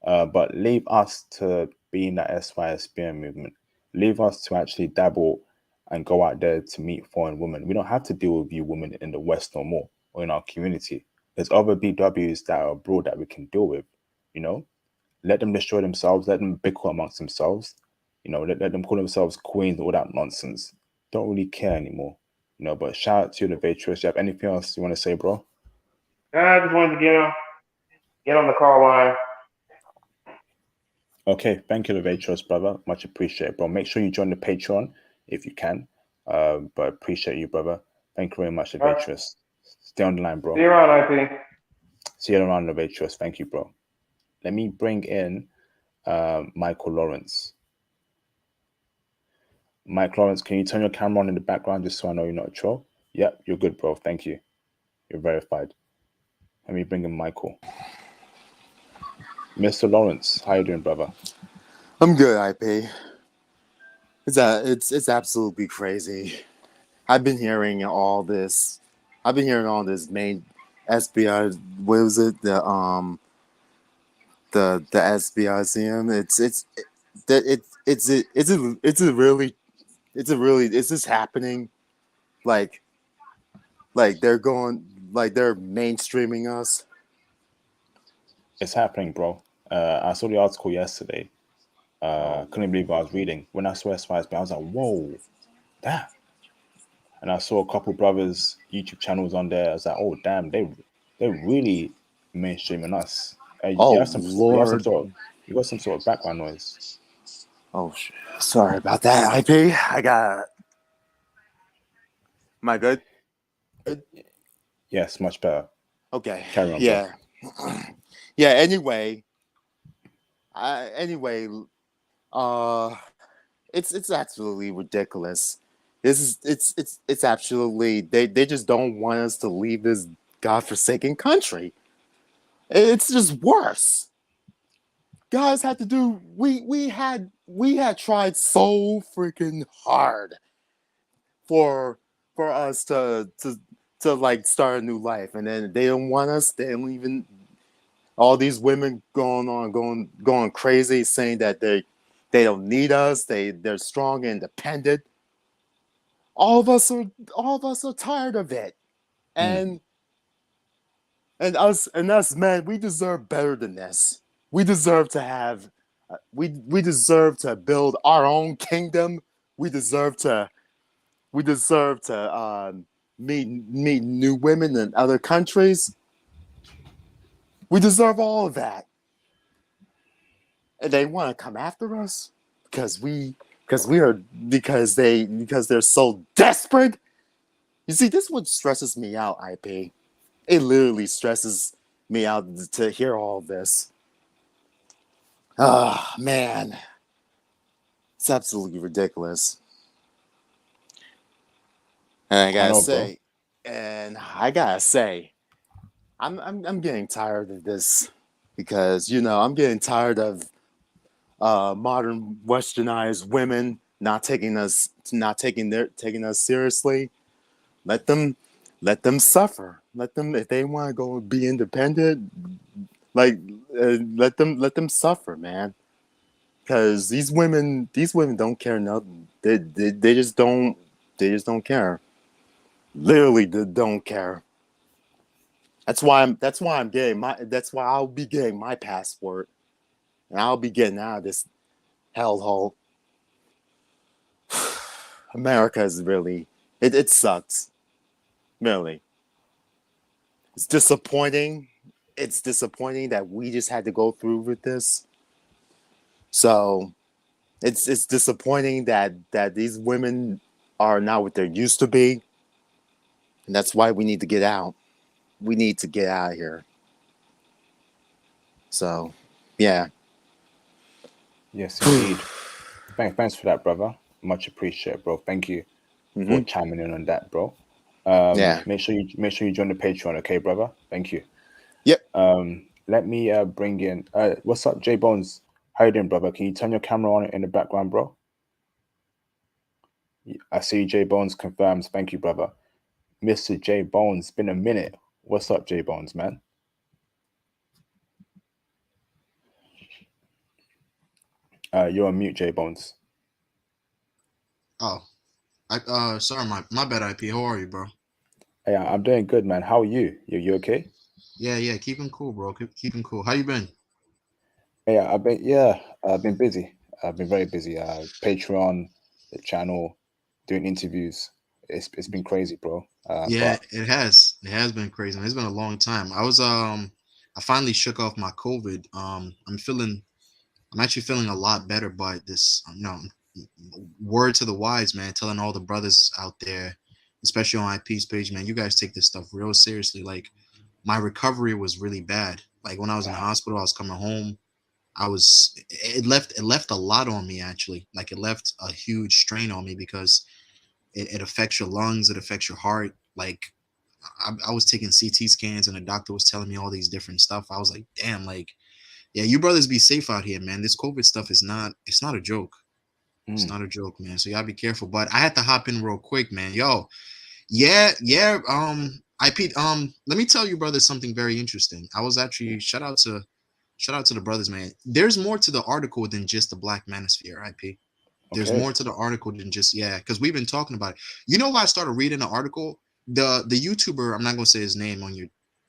but leave us to be in that SYSBM movement. Leave us to actually dabble and go out there to meet foreign women. We don't have to deal with you women in the West no more or in our community. There's other BWs that are abroad that we can deal with, you know. Let them destroy themselves, let them bicker amongst themselves, let them call themselves queens, all that nonsense. Don't really care anymore. But shout out to you, Levatrus. You have anything else you want to say, bro? I just wanted to get on the call line. Okay, thank you, Levatrus, brother. Much appreciated, bro. Make sure you join the Patreon if you can. But appreciate you, brother. Thank you very much, All right. Levatrus. Stay on the line, bro. See you around, IP. See you around, Levatrus. Thank you, bro. Let me bring in Michael Lawrence. Mike Lawrence, can you turn your camera on in the background just so I know you're not a troll? Yep, you're good, bro. Thank you. You're verified. Let me bring in Michael. Mr. Lawrence, how you doing, brother? I'm good, IP. It's absolutely crazy. I've been hearing all this. I've been hearing all this main SBI. What was it? The SBICM. Is this happening? Like they're going, like they're mainstreaming us. It's happening, bro. I saw the article yesterday. Couldn't believe what I was reading. When I saw SYSBM, I was like, whoa, that. And I saw a couple brothers' YouTube channels on there. I was like, oh damn, they're really mainstreaming us. Oh Lord! You got some sort of background noise. Oh shit! Sorry about that, IP. Am I good? Yes, much better. Okay. Carry on, Yeah. bro. Yeah. Anyway, it's absolutely ridiculous. It's absolutely they just don't want us to leave this godforsaken country. It's just worse. Guys had to do we had tried so freaking hard for us to like start a new life, and then they don't want us. They don't even all these women going crazy, saying that they don't need us. They're strong and independent. All of us are tired of it, and us men, we deserve better than this. We deserve to have we deserve to build our own kingdom. We deserve to meet new women in other countries. We deserve all of that. And they want to come after us because they're so desperate. You see, this is what stresses me out, IP. It literally stresses me out to hear all of this. Ah, man. It's absolutely ridiculous. And I gotta say, I'm getting tired of this because I'm getting tired of modern westernized women not taking us seriously. Let them suffer. Let them, if they want to go be independent, like let them suffer, man. Because these women don't care nothing. They just don't care. Literally, they don't care. That's why I'll be getting my passport, and I'll be getting out of this hellhole. America is really it sucks. Really. It's disappointing. It's disappointing that we just had to go through with this. So it's disappointing that these women are not what they used to be. And that's why we need to get out. We need to get out of here. So, yeah. Yes, indeed. Thanks for that, brother. Much appreciated, bro. Thank you for chiming in on that, bro. Yeah. Make sure you join the Patreon, okay, brother? Thank you. Yep. Let me bring in. What's up, J Bones? How you doing, brother? Can you turn your camera on in the background, bro? I see J Bones confirms. Thank you, brother. Mr. J Bones, been a minute. What's up, J Bones, man? You're on mute, J Bones. Oh, sorry, my bad, IP. How are you, bro? Yeah, I'm doing good, man. How are you? You okay? Yeah, keeping cool, bro. Keeping cool. How you been? I've been busy. I've been very busy. Patreon, the channel, doing interviews. It's been crazy, bro. Yeah, But it has. It has been crazy. It's been a long time. I finally shook off my COVID. I'm actually feeling a lot better. But this, word to the wise, man, telling all the brothers out there, especially on IP's page, man, you guys take this stuff real seriously. Like, my recovery was really bad. Like when I was in the hospital, I was coming home. It left a lot on me actually. Like it left a huge strain on me because it affects your lungs, it affects your heart. Like I was taking CT scans and the doctor was telling me all these different stuff. I was like, damn, like, yeah, you brothers be safe out here, man. This COVID stuff it's not a joke. It's mm, not a joke, man. So you gotta be careful. But I had to hop in real quick, man. Yo, yeah. IP, let me tell you, brothers, something very interesting. I was actually shout out to the brothers, man. There's more to the article than just the Black Manosphere, IP. There's okay. more to the article than just because we've been talking about it. You know why I started reading the article? The YouTuber, I'm not gonna say his name on your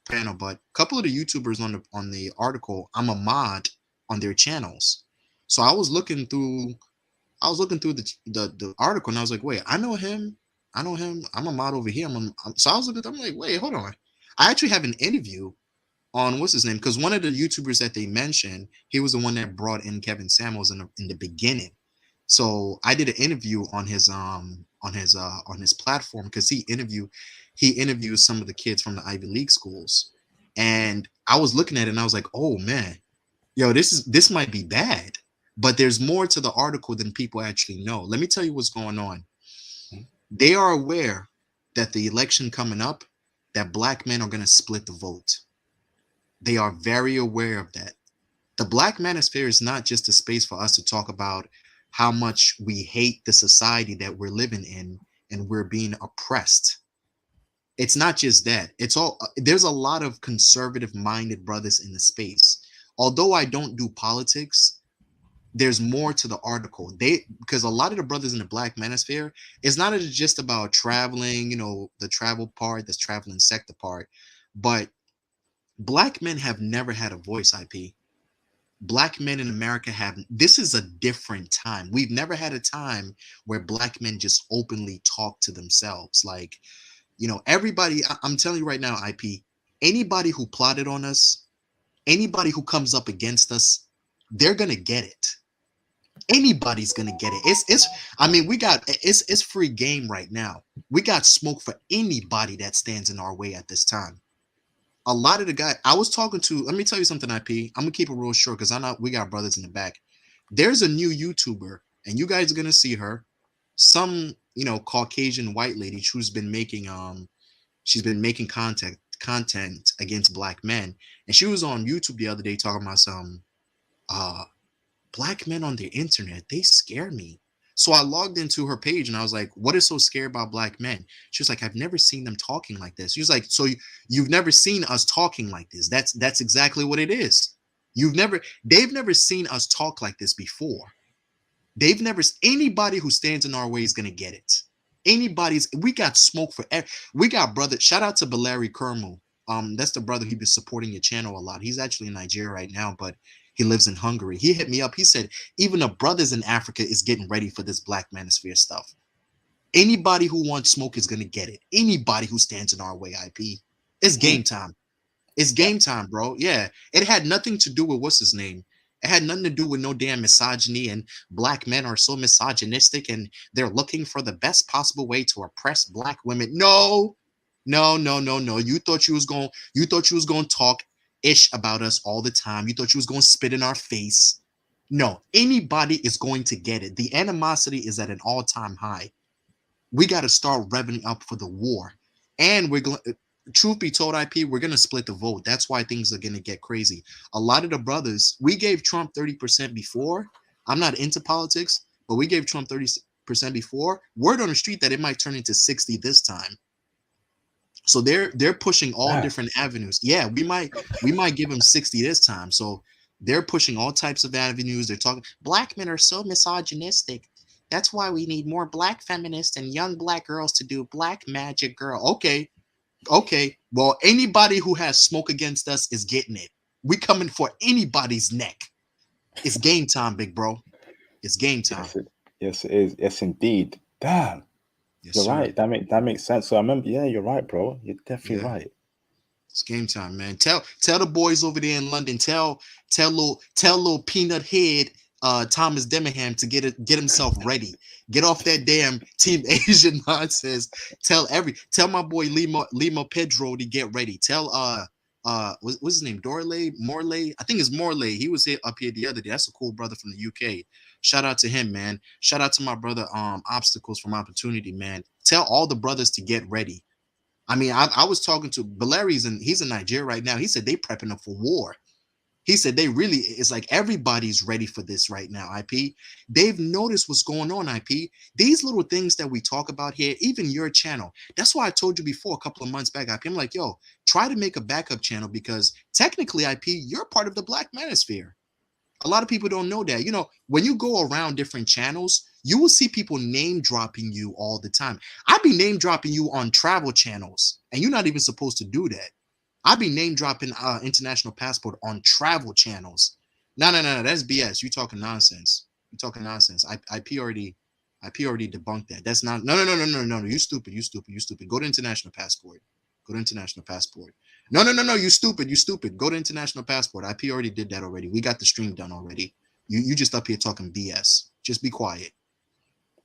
panel, but a couple of the YouTubers on the article, I'm a mod on their channels. So I was looking through the article and I was like, wait, I know him. I know him. I'm a mod over here. So I was looking, I'm like, wait, hold on. I actually have an interview on what's his name? Because one of the YouTubers that they mentioned, he was the one that brought in Kevin Samuels in the beginning. So I did an interview on his platform because he interviews some of the kids from the Ivy League schools, and I was looking at it and I was like, oh man, yo, this might be bad, but there's more to the article than people actually know. Let me tell you what's going on. Mm, They are aware that the election coming up, that black men are going to split the vote. They are very aware of that. The Black Manosphere is not just a space for us to talk about how much we hate the society that we're living in and we're being oppressed. It's not just that. It's all there's a lot of conservative minded brothers in the space. Although I don't do politics, there's more to the article. Because a lot of the brothers in the Black Manosphere, it's not just about traveling, the travel part, this traveling sector part, but black men have never had a voice, IP. Black men in America have this is a different time. We've never had a time where black men just openly talk to themselves. Like, everybody, I'm telling you right now, IP, anybody who plotted on us, anybody who comes up against us, they're gonna get it. Anybody's gonna get it. It's I mean, it's free game right now. We got smoke for anybody that stands in our way at this time. A lot of the guy I was talking to, let me tell you something, IP. I'm gonna keep it real short because I know we got brothers in the back. There's a new YouTuber, and you guys are gonna see her. Some, Caucasian white lady she's been making content against black men. And she was on YouTube the other day talking about some uh black men on the internet, they scare me. So I logged into her page and I was like, what is so scary about black men? She was like, I've never seen them talking like this. She was like, so you've never seen us talking like this. That's exactly what it is. They've never seen us talk like this before. Anybody who stands in our way is going to get it. We got smoke for, we got brother, shout out to Valeri Kermu. That's the brother who's been supporting your channel a lot. He's actually in Nigeria right now, but he lives in Hungary. He hit me up. He said, even the brothers in Africa is getting ready for this Black Manosphere stuff. Anybody who wants smoke is going to get it. Anybody who stands in our way, IP. It's mm, game time. It's yeah. game time, bro. Yeah. It had nothing to do with what's his name. It had nothing to do with no damn misogyny, and black men are so misogynistic and they're looking for the best possible way to oppress black women. No, no, no, no, no. You thought you was going to talk ish about us all the time. You thought you was going to spit in our face. No, anybody is going to get it. The animosity is at an all-time high. We got to start revving up for the war. And we're going, truth be told, IP, we're going to split the vote. That's why things are going to get crazy. A lot of the brothers, we gave Trump 30% before. I'm not into politics, but we gave Trump 30. before. Word on the street that it might turn into 60 this time. So they're pushing all different avenues. Yeah, we might give them 60 this time. So they're pushing all types of avenues. They're talking black men are so misogynistic. That's why we need more black feminists and young black girls to do black magic girl. Okay. Well, anybody who has smoke against us is getting it. We coming for anybody's neck. It's game time, big bro. It's game time. Yes, it is. Yes, indeed. Damn. Yes, You're sir. right. That makes sense. So I remember. Yeah, you're right, bro. You're definitely right. It's game time, man. Tell the boys over there in London. Tell little peanut head Thomas Demahan to get himself ready. Get off that damn Team Asian nonsense. Tell my boy Lima Pedro to get ready. Tell what's his name? Morley. I think it's Morley. He was up here the other day. That's a cool brother from the UK. Shout out to him, man. Shout out to my brother Obstacles from Opportunity, man. Tell all the brothers to get ready. I mean, I was talking to Valeri's, and he's in Nigeria right now. He said they prepping up for war. He said it's like everybody's ready for this right now, IP. They've noticed what's going on, IP. These little things that we talk about here, even your channel. That's why I told you before a couple of months back, IP. I'm like, yo, try to make a backup channel because technically, IP, you're part of the Black Manosphere. A lot of people don't know that. You know, when you go around different channels, you will see people name dropping you all the time. I be name dropping you on travel channels, and you're not even supposed to do that. I be name dropping International Passport on travel channels. No, that's BS. You talking nonsense. You talking nonsense. IP already debunked that. That's not. No. You stupid. Go to International Passport. No. You stupid. Go to International Passport. IP already did that already. We got the stream done already. You just up here talking BS. Just be quiet.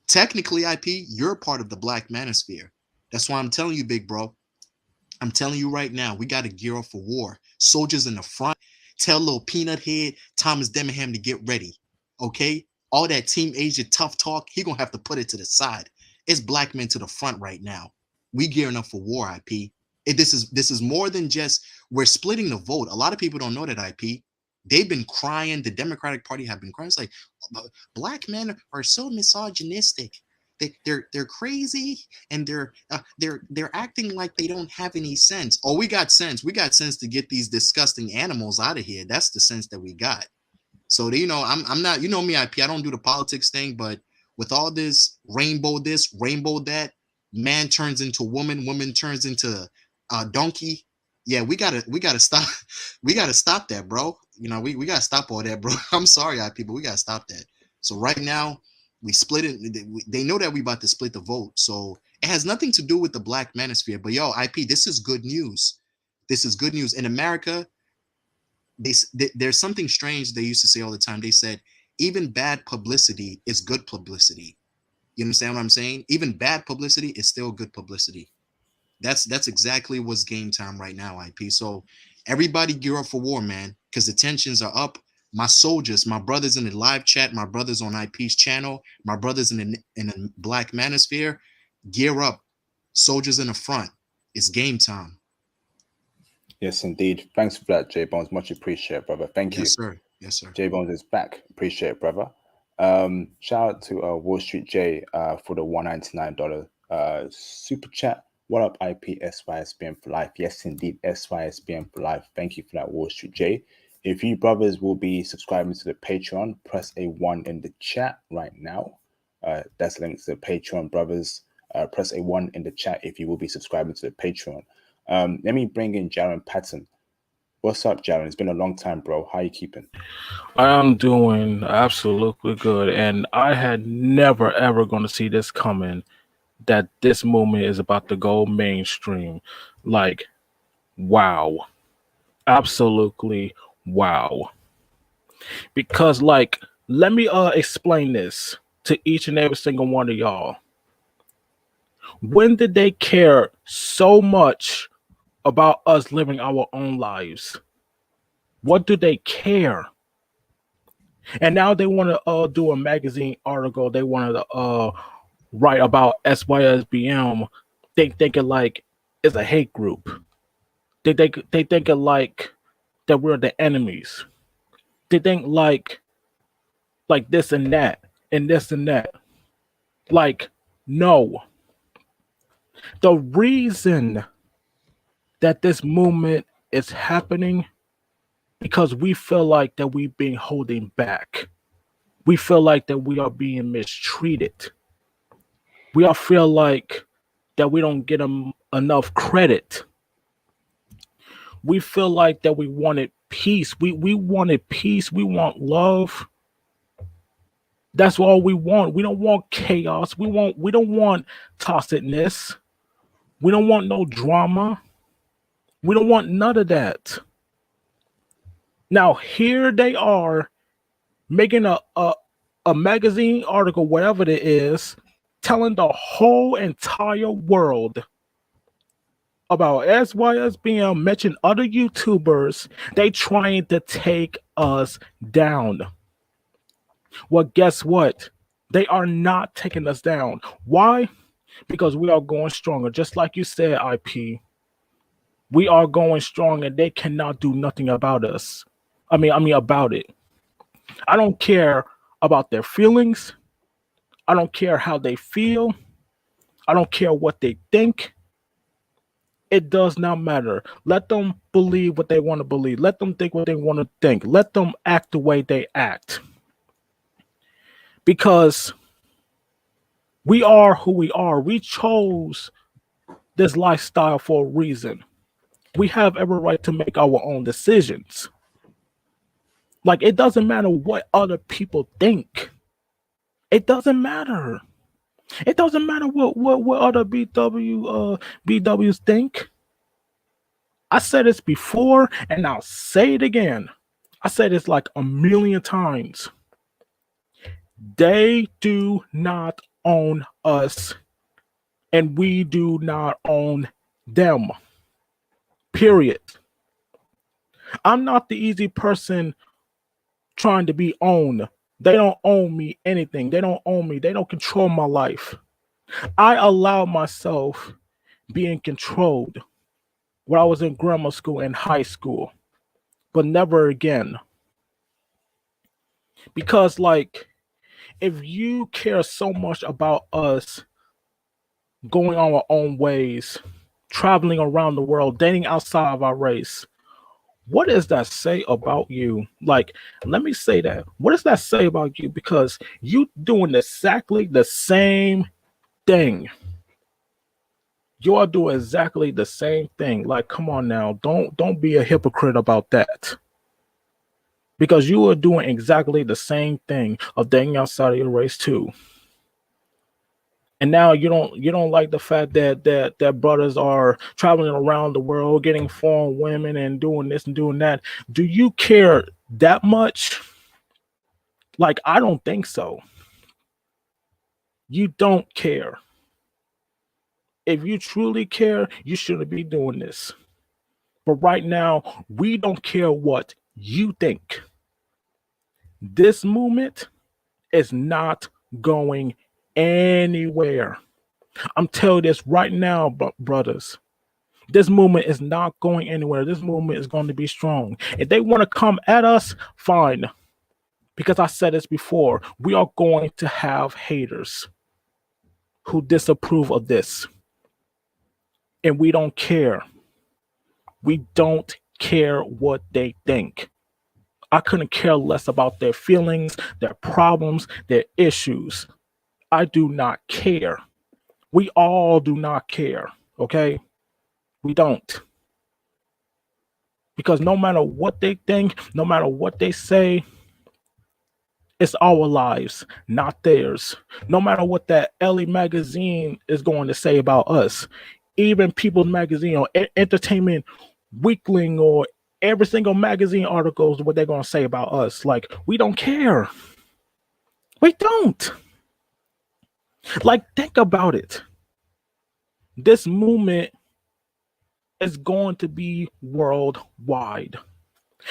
Technically, IP, you're part of the Black Manosphere. That's why I'm telling you, big bro. I'm telling you right now, we got to gear up for war. Soldiers in the front. Tell little peanut head Thomas Demahan to get ready. Okay? All that Team Asia tough talk, he gonna have to put it to the side. It's black men to the front right now. We gearing up for war, IP. This is more than just we're splitting the vote. A lot of people don't know that, IP. They've been crying. The Democratic Party have been crying. It's like black men are so misogynistic. They're crazy and they're acting like they don't have any sense. Oh, we got sense. We got sense to get these disgusting animals out of here. That's the sense that we got. So I'm not, you know me, IP. I don't do the politics thing, but with all this, rainbow that, man turns into woman turns into a donkey. Yeah, we gotta stop. We gotta stop that, bro. You know, we gotta stop all that, bro. I'm sorry, IP, but we gotta stop that. So right now, we split it. They know that we about to split the vote. So it has nothing to do with the Black Manosphere. But yo, IP, this is good news. This is good news. In America, there's something strange they used to say all the time. They said, even bad publicity is good publicity. You understand what I'm saying? Even bad publicity is still good publicity. That's exactly what's game time right now, IP. So everybody gear up for war, man, because the tensions are up. My soldiers, my brothers in the live chat, my brothers on IP's channel, my brothers in the Black Manosphere, gear up. Soldiers in the front. It's game time. Yes, indeed. Thanks for that, J Bones. Much appreciated, brother. Thank you. Yes, sir. Yes, sir. J Bones is back. Appreciate it, brother. Shout out to Wall Street J for the $199 super chat. What up, IP SYSBM for life? Yes, indeed, SYSBM for life. Thank you for that, Wall Street J. If you brothers will be subscribing to the Patreon, press a 1 in the chat right now. That's linked to the Patreon, brothers. Press a 1 in the chat if you will be subscribing to the Patreon. Let me bring in Jaron Patton. What's up, Jaron? It's been a long time, bro. How you keeping? I'm doing absolutely good, and I had never ever going to see this coming, that this movement is about to go mainstream. Like, wow. Absolutely wow. Because, like, let me explain this to each and every single one of y'all. When did they care so much about us living our own lives? What do they care? And now they want to do a magazine article. They want to write about SYSBM. They think it like it's a hate group. They think it like that we're the enemies. They think like this and that and this and that. Like, no. The reason that this movement is happening because we feel like that we've been holding back. We feel like that we are being mistreated. We all feel like that we don't get enough credit. We feel like that we wanted peace. We wanted peace. We want love. That's all we want. We don't want chaos. We don't want toxicness. We don't want no drama. We don't want none of that. Now here they are making a magazine article, whatever it is, telling the whole entire world about SYSBM, mention other YouTubers. They trying to take us down. Well, guess what? They are not taking us down. Why? Because we are going stronger. Just like you said, IP. We are going strong and they cannot do nothing about us. I mean about it. I don't care about their feelings. I don't care how they feel. I don't care what they think. It does not matter. Let them believe what they want to believe. Let them think what they want to think. Let them act the way they act. Because we are who we are. We chose this lifestyle for a reason. We have every right to make our own decisions. Like, it doesn't matter what other people think. It doesn't matter. It doesn't matter what other BWs think. I said this before and I'll say it again. I said this like a million times. They do not own us and we do not own them. Period. I'm not the easy person trying to be owned. They don't own me anything. They don't own me. They don't control my life. I allow myself being controlled when I was in grammar school and high school, but never again. Because, like, if you care so much about us going our own ways, traveling around the world, dating outside of our race, what does that say about you? Like, let me say that. What does that say about you? Because you doing exactly the same thing. You are doing exactly the same thing. Like, come on now. Don't be a hypocrite about that. Because you are doing exactly the same thing of dating outside of your race too. And now you don't like the fact that brothers are traveling around the world, getting foreign women and doing this and doing that. Do you care that much? Like, I don't think so. You don't care. If you truly care, you shouldn't be doing this. But right now, we don't care what you think. This movement is not going anywhere. I'm telling you this right now, brothers. This movement is not going anywhere. This movement is going to be strong. If they want to come at us, fine. Because I said this before, we are going to have haters who disapprove of this. And we don't care. We don't care what they think. I couldn't care less about their feelings, their problems, their issues. I do not care. We all do not care, okay? We don't. Because no matter what they think, no matter what they say, it's our lives, not theirs. No matter what that Elle magazine is going to say about us, even People's Magazine or Entertainment Weekling or every single magazine articles, what they're going to say about us. Like, we don't care. We don't. Like, think about it. This movement is going to be worldwide.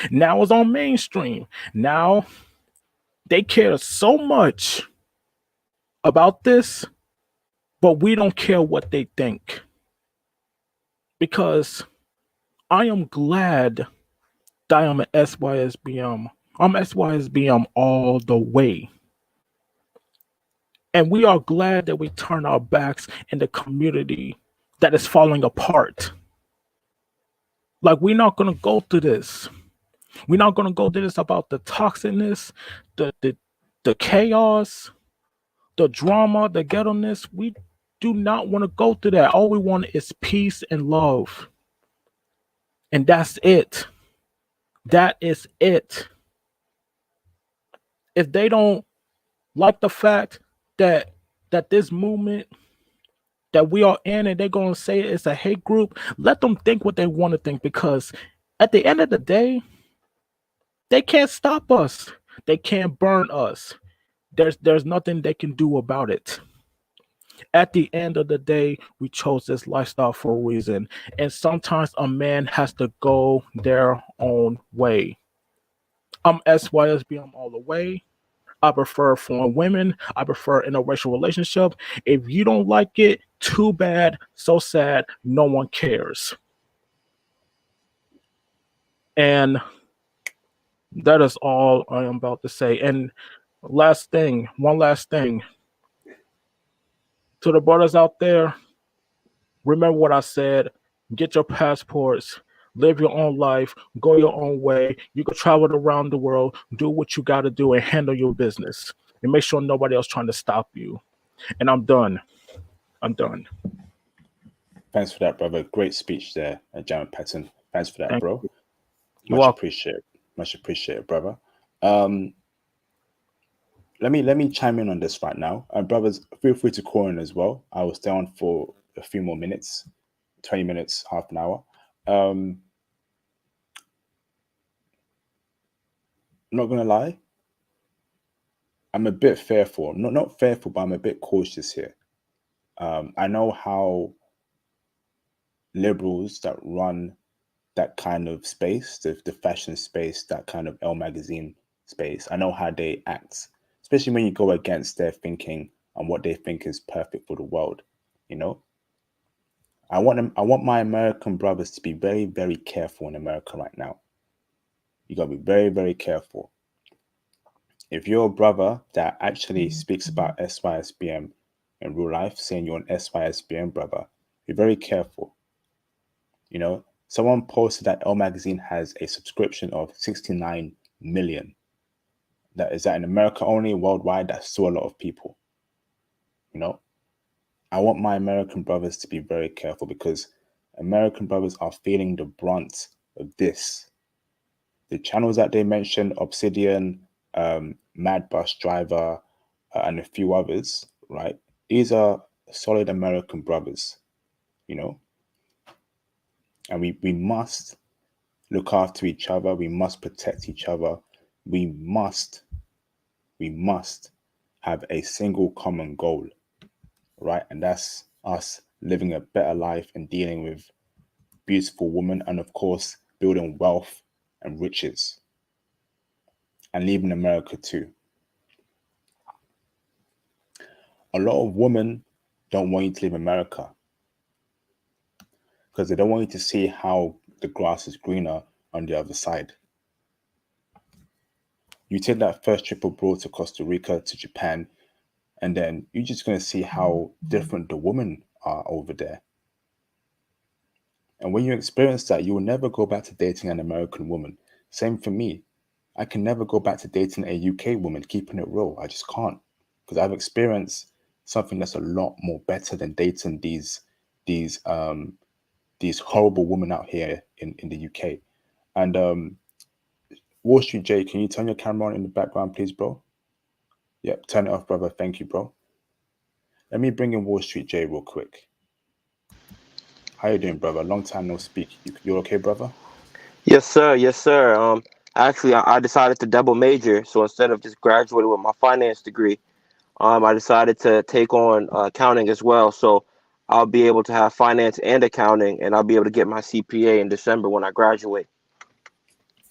Now it's on mainstream. Now they care so much about this, but we don't care what they think. Because I am glad that I am an SYSBM. I'm SYSBM all the way. And we are glad that we turn our backs in the community that is falling apart. Like, we're not going to go through this. We're not going to go through this about the toxicness, the chaos, the drama, the ghetto-ness. We do not want to go through that. All we want is peace and love. And that's it. That is it. If they don't like the fact that this movement that we are in, and they're going to say it's a hate group, let them think what they want to think, because at the end of the day, they can't stop us. They can't burn us. There's nothing they can do about it. At the end of the day, we chose this lifestyle for a reason. And sometimes a man has to go their own way. I'm SYSBM all the way. I prefer foreign women. I prefer interracial relationship. If you don't like it, too bad, so sad, no one cares. And that is all I am about to say. And one last thing. To the brothers out there, remember what I said. Get your passports. Live your own life. Go your own way. You can travel around the world. Do what you got to do and handle your business. And make sure nobody else trying to stop you. And I'm done. Thanks for that, brother. Great speech there, Janet Patton. Thanks for that, Thank bro. You're Much welcome. appreciated. Much appreciated, brother. Let me chime in on this right now. Brothers, feel free to call in as well. I will stay on for a few more minutes, 20 minutes, half an hour. Not gonna lie, I'm a bit fearful. Not fearful, but I'm a bit cautious here. I know how liberals that run that kind of space, the fashion space, that kind of Elle magazine space, I know how they act, especially when you go against their thinking and what they think is perfect for the world. You know, I want my American brothers to be very, very careful in America right now. You gotta be very, very careful. If you're a brother that actually speaks about SYSBM in real life, saying you're an SYSBM brother, be very careful. You know, someone posted that Elle magazine has a subscription of 69 million. Is that in America only? Worldwide, that's still a lot of people. You know, I want my American brothers to be very careful, because American brothers are feeling the brunt of this. The channels that they mentioned, Obsidian, Mad Bus Driver, and a few others, right? These are solid American brothers, you know, and we must look after each other. We must protect each other. We must have a single common goal, right? And that's us living a better life and dealing with beautiful women, and of course, building wealth and riches, and leaving America too. A lot of women don't want you to leave America because they don't want you to see how the grass is greener on the other side. You take that first trip abroad to Costa Rica, to Japan, and then you're just going to see how different the women are over there. And when you experience that, you will never go back to dating an American woman. Same for me. I can never go back to dating a UK woman, keeping it real. I just can't, because I've experienced something that's a lot more better than dating these horrible women out here in the UK. And Wall Street J, can you turn your camera on in the background, please, bro? Yep, turn it off, brother. Thank you, bro. Let me bring in Wall Street J real quick. How you doing, brother? Long time no speak. You okay, brother? Yes, sir. Yes, sir. Actually, I decided to double major. So instead of just graduating with my finance degree, I decided to take on accounting as well. So I'll be able to have finance and accounting, and I'll be able to get my CPA in December when I graduate.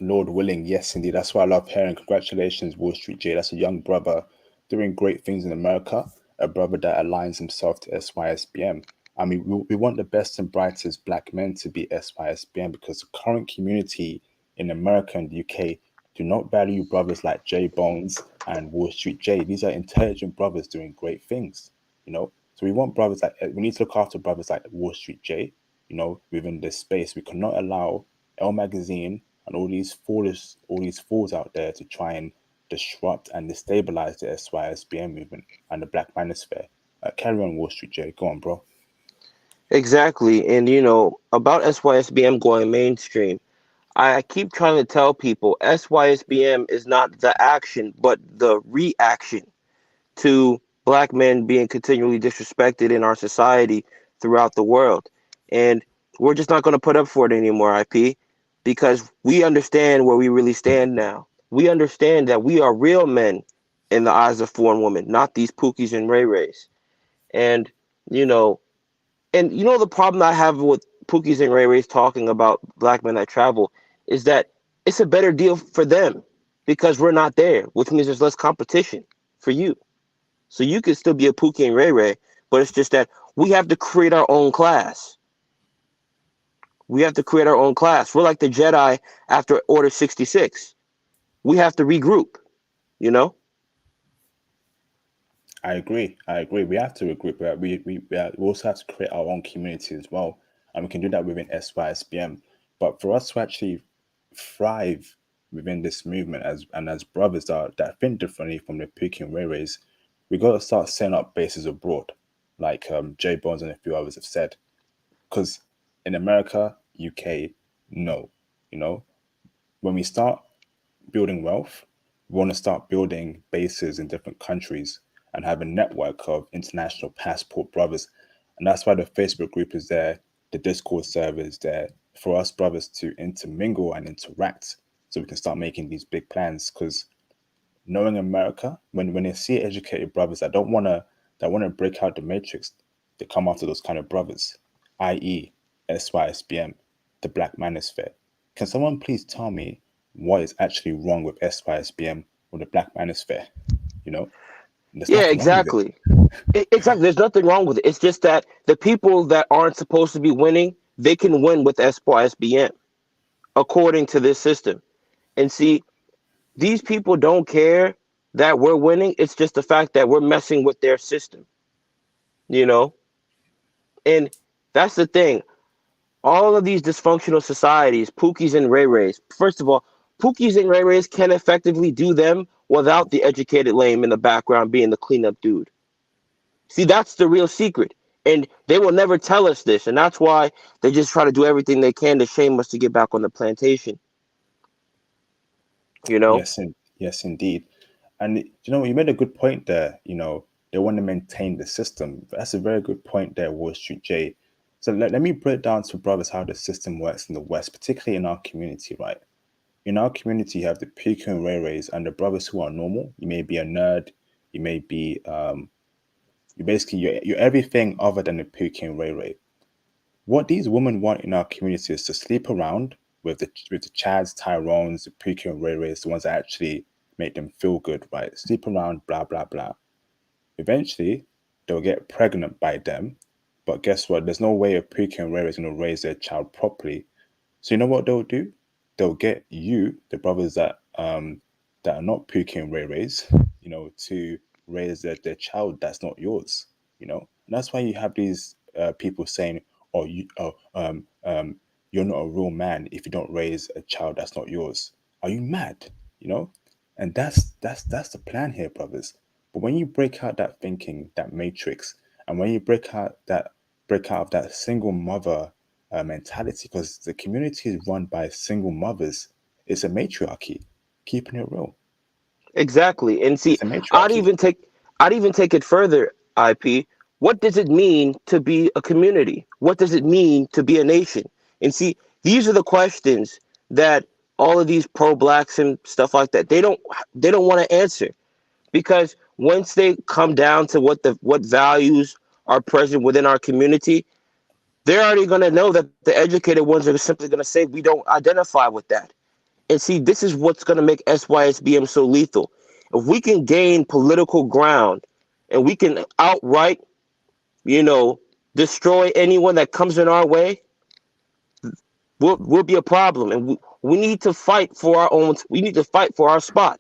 Lord willing, yes, indeed. That's what I love hearing. Congratulations, Wall Street J. That's a young brother doing great things in America, a brother that aligns himself to SYSBM. I mean, we want the best and brightest black men to be SYSBM, because the current community in America and the UK do not value brothers like J Bones and Wall Street J. These are intelligent brothers doing great things, you know. So we want brothers like, we need to look after brothers like Wall Street J, you know, within this space. We cannot allow Elle magazine and all these fools out there to try and disrupt and destabilize the SYSBM movement and the Black Manosphere. Carry on, Wall Street J. Go on, bro. Exactly. And about SYSBM going mainstream, I keep trying to tell people SYSBM is not the action, but the reaction to black men being continually disrespected in our society throughout the world. And we're just not going to put up for it anymore, IP, because we understand where we really stand now. We understand that we are real men in the eyes of foreign women, not these Pookies and Ray Rays. And, you know, the problem I have with Pookies and Ray Rays talking about black men that travel is that it's a better deal for them because we're not there, which means there's less competition for you. So you could still be a Pookie and Ray Ray, but it's just that we have to create our own class. We have to create our own class. We're like the Jedi after Order 66. We have to regroup, you know? I agree. I agree. We have to regroup, but we also have to create our own community as well, and we can do that within SYSBM. But for us to actually thrive within this movement as brothers that think differently from the Pookie and Ray Rays, we got to start setting up bases abroad, like Jay Bones and a few others have said. Because in America, UK, no, you know, when we start building wealth, we want to start building bases in different countries and have a network of international passport brothers. And that's why the Facebook group is there, the Discord server is there, for us brothers to intermingle and interact so we can start making these big plans. Because knowing America, when they see educated brothers that want to break out the matrix, they come after those kind of brothers, i.e. SYSBM, the Black Manosphere. Can someone please tell me what is actually wrong with SYSBM or the Black Manosphere? You know, there's Yeah, nothing wrong with it. exactly. Exactly. There's nothing wrong with it. It's just that the people that aren't supposed to be winning, they can win with SYSBM according to this system. And see, these people don't care that we're winning. It's just the fact that we're messing with their system, you know? And that's the thing. All of these dysfunctional societies, Pookies and Ray Rays, first of all, Pookies and Ray Rays can effectively do them without the educated lame in the background being the cleanup dude. See, that's the real secret. And they will never tell us this. And that's why they just try to do everything they can to shame us to get back on the plantation, you know? Yes, indeed. And you know, you made a good point there. You know, they want to maintain the system. That's a very good point there, Wall Street J. So let me break down to brothers how the system works in the West, particularly in our community, right? In our community, you have the Piku and Ray Rays and the brothers who are normal. You may be a nerd, you may be you're everything other than a Piku and Ray Ray. What these women want in our community is to sleep around with the Chads, Tyrones, the Piku and Ray Rays, the ones that actually make them feel good, right? Sleep around, blah blah blah. Eventually, they'll get pregnant by them, but guess what? There's no way a Piku and Ray Ray is going to raise their child properly. So you know what they'll do? They'll get you, the brothers that are not Pookie and Ray Rays, you know, to raise their child that's not yours, you know. And that's why you have these people saying, "Oh, you're not a real man if you don't raise a child that's not yours." Are you mad? You know, and that's the plan here, brothers. But when you break out that thinking, that matrix, and when you break out of that single mother mentality, because the community is run by single mothers, it's a matriarchy. Keeping it real, Exactly. And see, it's a I'd matriarchy. even take I'd even take it further, IP. What does it mean to be a community? What does it mean to be a nation? And see, these are the questions that all of these pro-blacks and stuff like that, they don't want to answer because once they come down to what values are present within our community, they're already going to know that the educated ones are simply going to say we don't identify with that. And see, this is what's going to make SYSBM so lethal. If we can gain political ground and we can outright, you know, destroy anyone that comes in our way, we'll be a problem. And we need to fight for our own, we need to fight for our spot.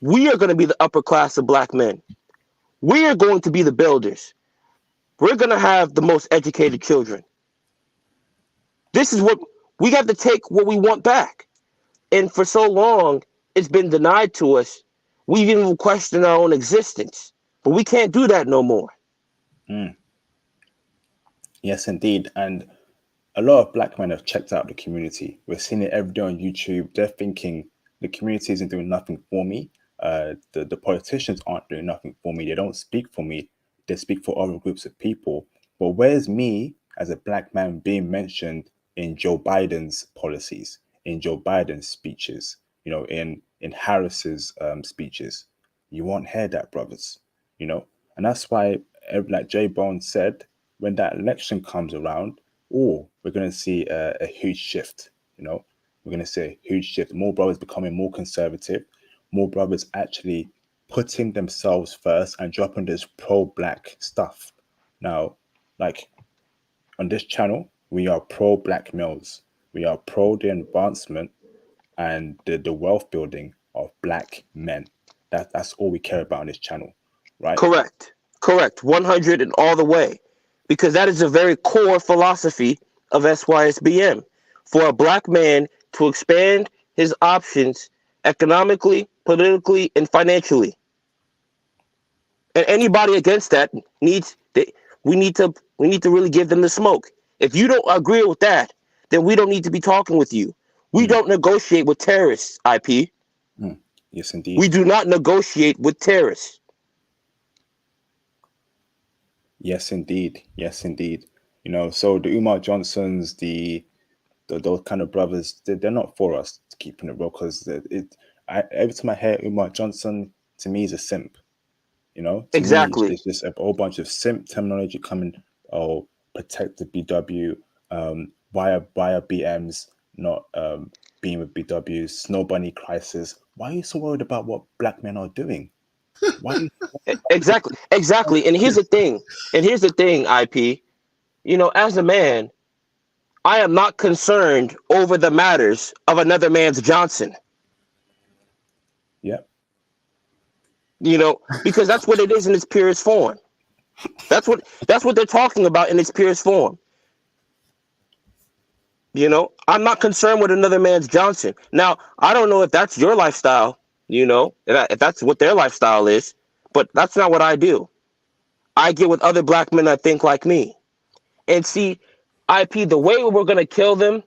We are going to be the upper class of black men. We are going to be the builders. We're going to have the most educated children. This is what we got to take what we want back. And for so long, it's been denied to us. We've even questioned our own existence. But we can't do that no more. Yes, indeed. And a lot of black men have checked out the community. We're seeing it every day on YouTube. They're thinking the community isn't doing nothing for me. The politicians aren't doing nothing for me. They don't speak for me. They speak for other groups of people. But where's me as a black man being mentioned in Joe Biden's policies, in Joe Biden's speeches, in Harris's speeches? You won't hear that, brothers. And that's why, like Jay Bones said, when that election comes around, we're going to see a huge shift. We're going to see a huge shift. More brothers becoming more conservative, more brothers actually putting themselves first and dropping this pro-black stuff. Now, like on this channel, we are pro-black males. We are pro the advancement and the wealth building of black men. That's all we care about on this channel, right? Correct. 100 and all the way. Because that is a very core philosophy of SYSBM. For a black man to expand his options economically, politically, and financially. And anybody against that we need to really give them the smoke. If you don't agree with that, then we don't need to be talking with you. We don't negotiate with terrorists, IP. Yes, indeed. We do not negotiate with terrorists. Yes, indeed. Yes, indeed. So the Umar Johnsons, those kind of brothers, they're not for us, to keep in it real, because every time I hear Umar Johnson, to me, he's a simp. To Exactly. me, it's just a whole bunch of simp terminology coming. Oh, protect the BW, buy BMs, not being with BWs, Snow Bunny crisis. Why are you so worried about what black men are doing? Why are you Exactly. And here's the thing, IP. As a man, I am not concerned over the matters of another man's Johnson. Yeah. Because that's what it is in its purest form. That's what they're talking about in its purest form. I'm not concerned with another man's Johnson. Now, I don't know if that's your lifestyle, if that's what their lifestyle is, but that's not what I do. I get with other black men that think like me. And see, IP, the way we're going to kill them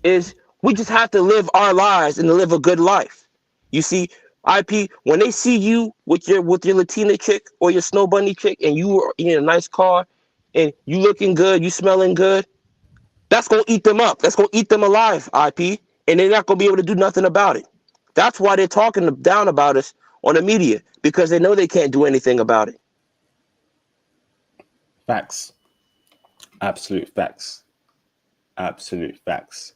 is we just have to live our lives and to live a good life. You see, IP, when they see you with your Latina chick or your Snow Bunny chick and you are in a nice car and you looking good, you smelling good, that's going to eat them up. That's going to eat them alive, IP. And they're not going to be able to do nothing about it. That's why they're talking down about us on the media, because they know they can't do anything about it. Facts. Absolute facts. Absolute facts.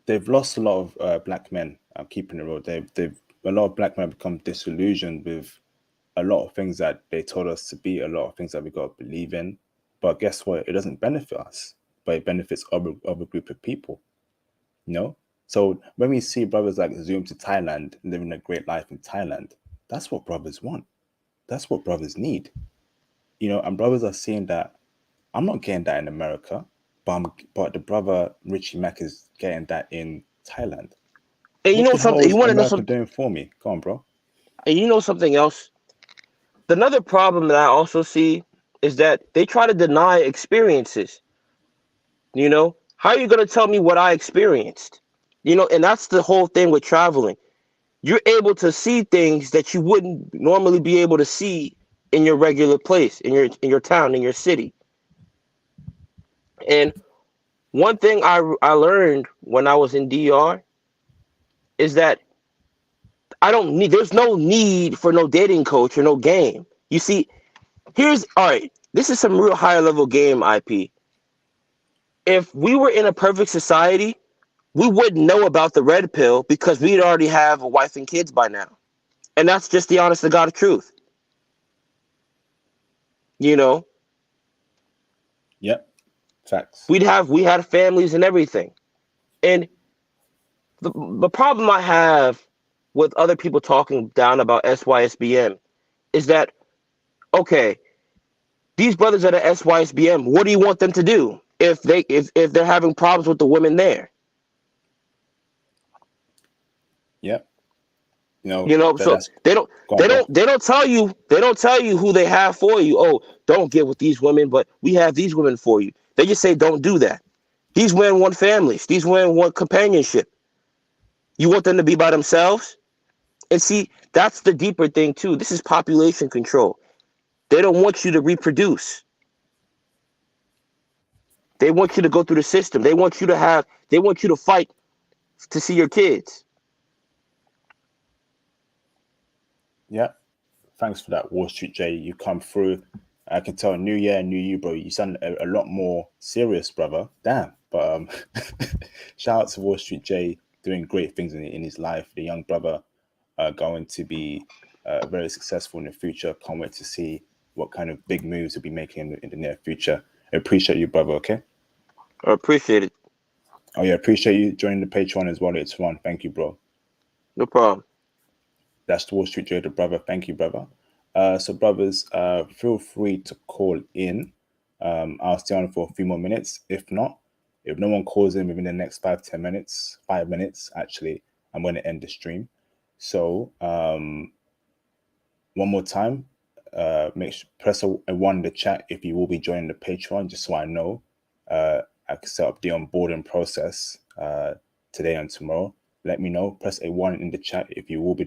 They've lost a lot of black men. I'm keeping it real. A lot of black men become disillusioned with a lot of things that they told us to be, a lot of things that we got to believe in. But guess what? It doesn't benefit us, but it benefits other group of people. So when we see brothers like Zoom to Thailand, living a great life in Thailand, that's what brothers want. That's what brothers need. And brothers are seeing that I'm not getting that in America, but the brother Richie Mack is getting that in Thailand. And What the hell something? is You want to know America something? doing for me? Go on, bro. And you know something else? Another problem that I also see is that they try to deny experiences. How are you going to tell me what I experienced? And that's the whole thing with traveling. You're able to see things that you wouldn't normally be able to see in your regular place, in your town, in your city. And one thing I learned when I was in DR is that there's no need for no dating coach or no game. You see, all right, this is some real higher level game, IP. If we were in a perfect society, we wouldn't know about the red pill because we'd already have a wife and kids by now. And that's just the honest to God truth. Yep. Facts. We had families and everything. And the problem I have with other people talking down about SYSBM is that, okay, these brothers at the SYSBM, what do you want them to do if they're having problems with the women there? Yep. So that's they don't go on, they bro. don't they don't tell you who they have for you. Oh, don't get with these women, but we have these women for you. They just say don't do that. These women want families. These women want companionship. You want them to be by themselves? And see, that's the deeper thing too. This is population control. They don't want you to reproduce. They want you to go through the system. They want you to fight to see your kids. Yeah. Thanks for that, Wall Street J. You come through. I can tell, new year, new you, bro. You sound a lot more serious, brother. Damn. But shout out to Wall Street J, doing great things in his life. The young brother going to be very successful in the future. Can't wait to see what kind of big moves he'll be making in the near future. I appreciate you, brother. Okay. I appreciate it. Oh yeah, appreciate you joining the Patreon as well. It's fun. Thank you, bro. No problem. That's the Wall Street J, the brother. Thank you, brother. So, brothers, feel free to call in. I'll stay on for a few more minutes. If not, if no one calls in within the next 5 minutes, actually, I'm going to end the stream. So, one more time, press a 1 in the chat if you will be joining the Patreon, just so I know. I can set up the onboarding process today and tomorrow. Let me know. Press a 1 in the chat if you will be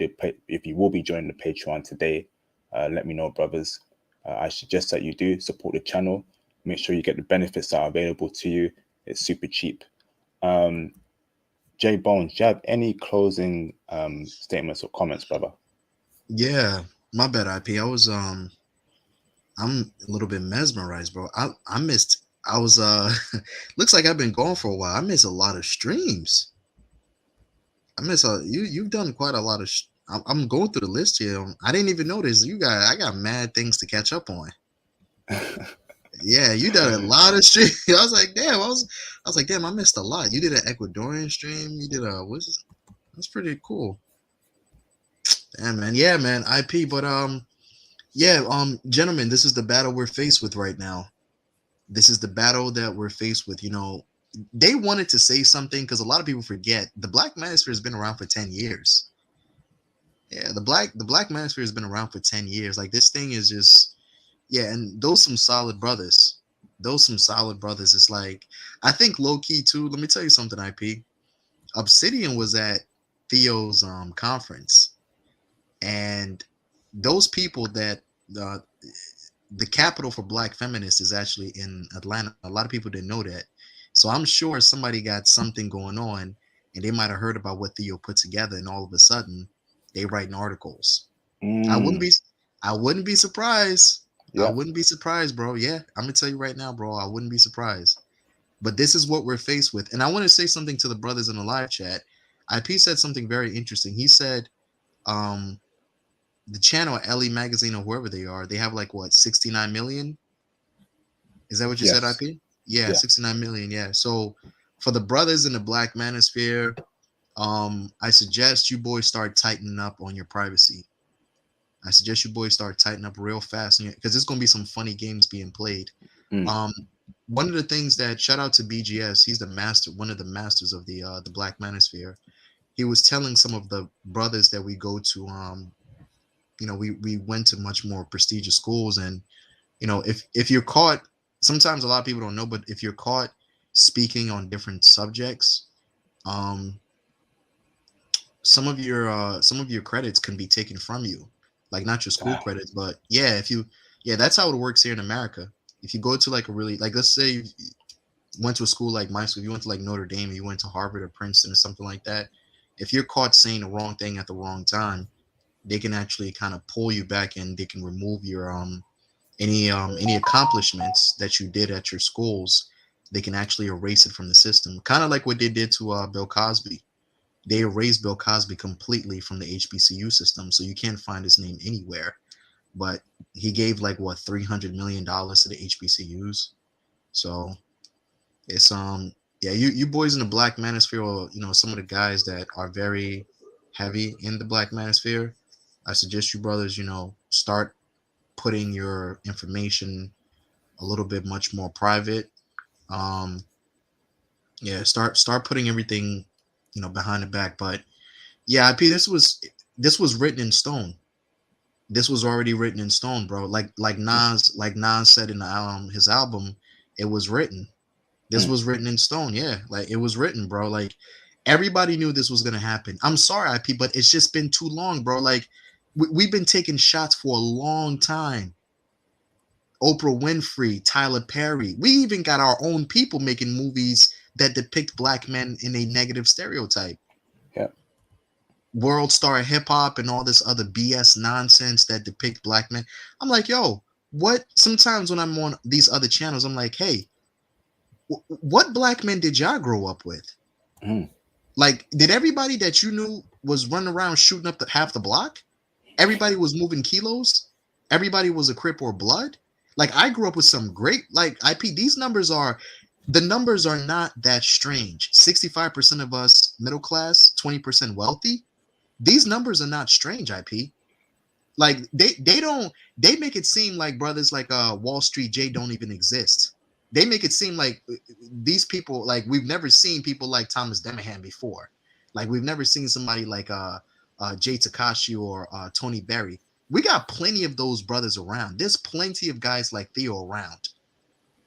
joining the Patreon today. Let me know, brothers. I suggest that you do support the channel. Make sure you get the benefits that are available to you. It's super cheap. Jay Bones, do you have any closing statements or comments, brother? Yeah, my bad, IP. I'm a little bit mesmerized, bro. I missed. I was looks like I've been gone for a while. I missed a lot of streams. You've done quite a lot of. I'm going through the list here. I didn't even notice I got mad things to catch up on. Yeah, you done a lot of streams. I was like, damn. I was like, damn. I missed a lot. You did an Ecuadorian stream. You did that's pretty cool. Damn, man. Yeah, man. IP, but yeah, gentlemen, this is the battle we're faced with right now. This is the battle that we're faced with. They wanted to say something because a lot of people forget the Black Manosphere has been around for 10 years. Yeah, the Black Manosphere has been around for 10 years. Like, this thing is just, yeah, and those some solid brothers. It's like, I think low key too. Let me tell you something, IP. Obsidian was at Theo's conference, and those people that the capital for Black feminists is actually in Atlanta. A lot of people didn't know that. So I'm sure somebody got something going on, and they might have heard about what Theo put together, and all of a sudden they writing articles. I wouldn't be surprised. Yeah. I wouldn't be surprised, bro. Yeah, I'm gonna tell you right now, bro. I wouldn't be surprised. But this is what we're faced with. And I want to say something to the brothers in the live chat. IP said something very interesting. He said, the channel Elle magazine or whoever they are, they have like what, 69 million? Is that what you said, IP? Yeah, 69 million. Yeah. So for the brothers in the Black Manosphere, I suggest you boys start tightening up on your privacy. I suggest you boys start tightening up real fast because there's gonna be some funny games being played. One of the things that, shout out to BGS, he's the master, one of the masters of the Black Manosphere. He was telling some of the brothers that we go to, we went to much more prestigious schools, and if you're caught, sometimes a lot of people don't know, but if you're caught speaking on different subjects, some of your credits can be taken from you, like not your school credits, but that's how it works here in America. If you go to like a really, like, let's say you went to a school like my school, you went to like Notre Dame, you went to Harvard or Princeton or something like that. If you're caught saying the wrong thing at the wrong time, they can actually kind of pull you back, and they can remove your any accomplishments that you did at your schools. They can actually erase it from the system, kind of like what they did to Bill Cosby. They erased Bill Cosby completely from the HBCU system, so you can't find his name anywhere. But he gave like what, $300 million to the HBCUs. So it's Yeah, you boys in the Black Manosphere, or some of the guys that are very heavy in the Black Manosphere, I suggest you brothers, start putting your information a little bit much more private. Um, yeah, start putting everything, behind the back. But yeah, IP, this was written in stone. This was already written in stone, bro. Like Nas said in his album, it was written. This was written in stone. Yeah, like it was written, bro. Like everybody knew this was gonna happen. I'm sorry, IP, but it's just been too long, bro. Like we've been taking shots for a long time. Oprah Winfrey, Tyler Perry. We even got our own people making movies that depict black men in a negative stereotype. Yeah. World Star Hip Hop and all this other BS nonsense that depict black men. I'm like, yo, what? Sometimes when I'm on these other channels, I'm like, hey, what black men did y'all grow up with? Mm. Like, did everybody that you knew was running around shooting up half the block? Everybody was moving kilos? Everybody was a Crip or Blood? Like, I grew up with some great, like, IP. The numbers are not that strange. 65% of us middle class, 20% wealthy. These numbers are not strange, IP. Like, they make it seem like brothers like Wall Street J don't even exist. They make it seem like these people, like, we've never seen people like Thomas Demahan before. Like, we've never seen somebody like Jay Takashi or Tony Berry. We got plenty of those brothers around. There's plenty of guys like Theo around.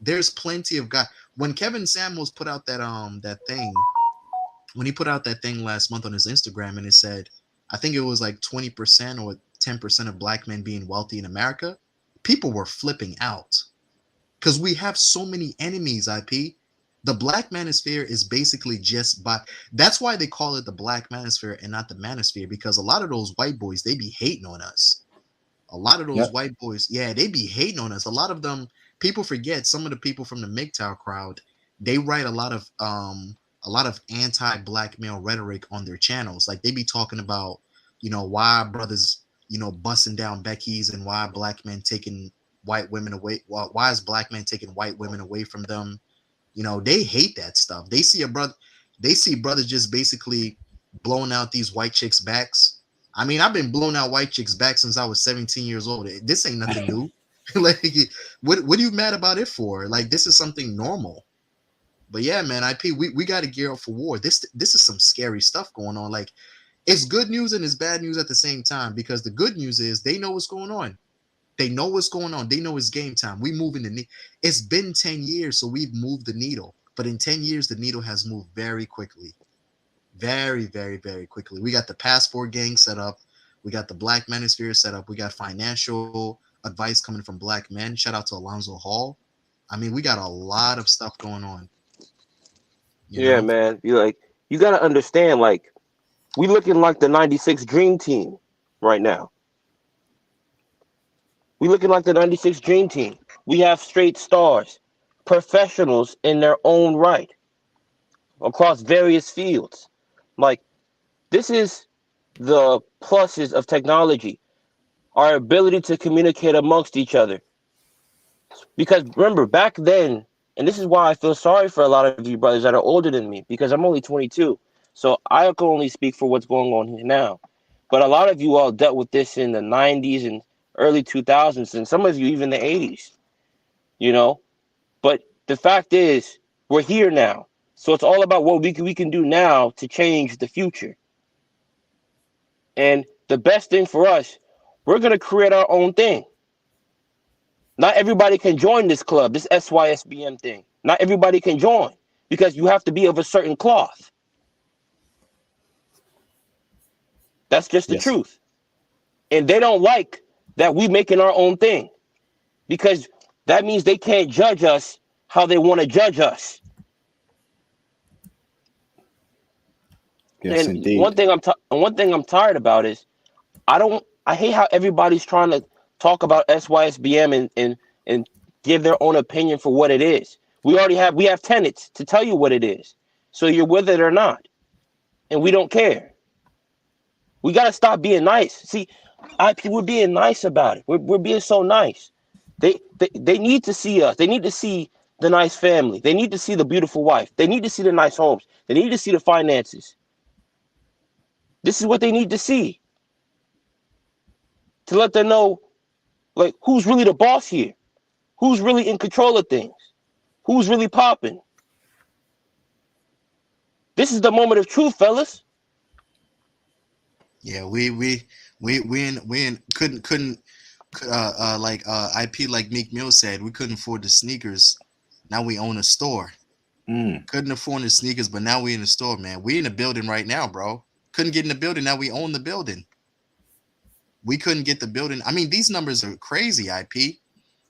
There's plenty of guys. When Kevin Samuels put out that thing, when he put out that thing last month on his Instagram, and it said, I think it was like 20% or 10% of black men being wealthy in America, people were flipping out. Because we have so many enemies, IP. The Black Manosphere is basically just that's why they call it the Black Manosphere and not the Manosphere, because a lot of those white boys, they be hating on us. A lot of those white boys, yeah, they be hating on us. A lot of them, people forget, some of the people from the MGTOW crowd, they write a lot of anti-black male rhetoric on their channels. Like, they be talking about, why brothers, busting down Becky's, and why black men taking white women away. Why is black men taking white women away from them? They hate that stuff. They see brothers just basically blowing out these white chicks' backs. I mean, I've been blowing out white chicks' back since I was 17 years old. This ain't nothing new. Like, what are you mad about it for? Like, this is something normal. But yeah, man, IP, we got to gear up for war. This is some scary stuff going on. Like, it's good news and it's bad news at the same time, because the good news is they know what's going on. They know what's going on. They know it's game time. We moving the needle. It's been 10 years, so we've moved the needle. But in 10 years, the needle has moved very quickly. Very, very, very quickly. We got the passport gang set up. We got the Black Manosphere set up. We got financial advice coming from black men. Shout out to Alonzo Hall. I mean, we got a lot of stuff going on. You know? Man. You got to understand, like, we looking like the 96 Dream Team right now. We looking like the 96 Dream Team. We have straight stars, professionals in their own right, across various fields. Like, this is the pluses of technology, our ability to communicate amongst each other. Because remember, back then, and this is why I feel sorry for a lot of you brothers that are older than me, because I'm only 22. So I can only speak for what's going on here now. But a lot of you all dealt with this in the 90s and early 2000s, and some of you even the 80s, But the fact is, we're here now. So it's all about what we can do now to change the future. And the best thing for us, we're going to create our own thing. Not everybody can join this club, this SYSBM thing. Not everybody can join, because you have to be of a certain cloth. That's just the truth. And they don't like that we making our own thing, because that means they can't judge us how they want to judge us. Yes, and indeed. one thing I'm tired about is I hate how everybody's trying to talk about SYSBM and give their own opinion for what it is. We have tenets to tell you what it is, so you're with it or not, and we don't care. We got to stop being nice. See, we're being nice about it. We're being so nice. They need to see us. They need to see the nice family. They need to see the beautiful wife. They need to see the nice homes. They need to see the finances. This is what they need to see to let them know, like, who's really the boss here? Who's really in control of things? Who's really popping? This is the moment of truth, fellas. Yeah, we couldn't like IP, like Meek Mill said, we couldn't afford the sneakers. Now we own a store. Couldn't afford the sneakers, but now we in the store, man. We in the building right now, bro. Couldn't get in the building. Now we own the building. We couldn't get the building. I mean, these numbers are crazy, IP.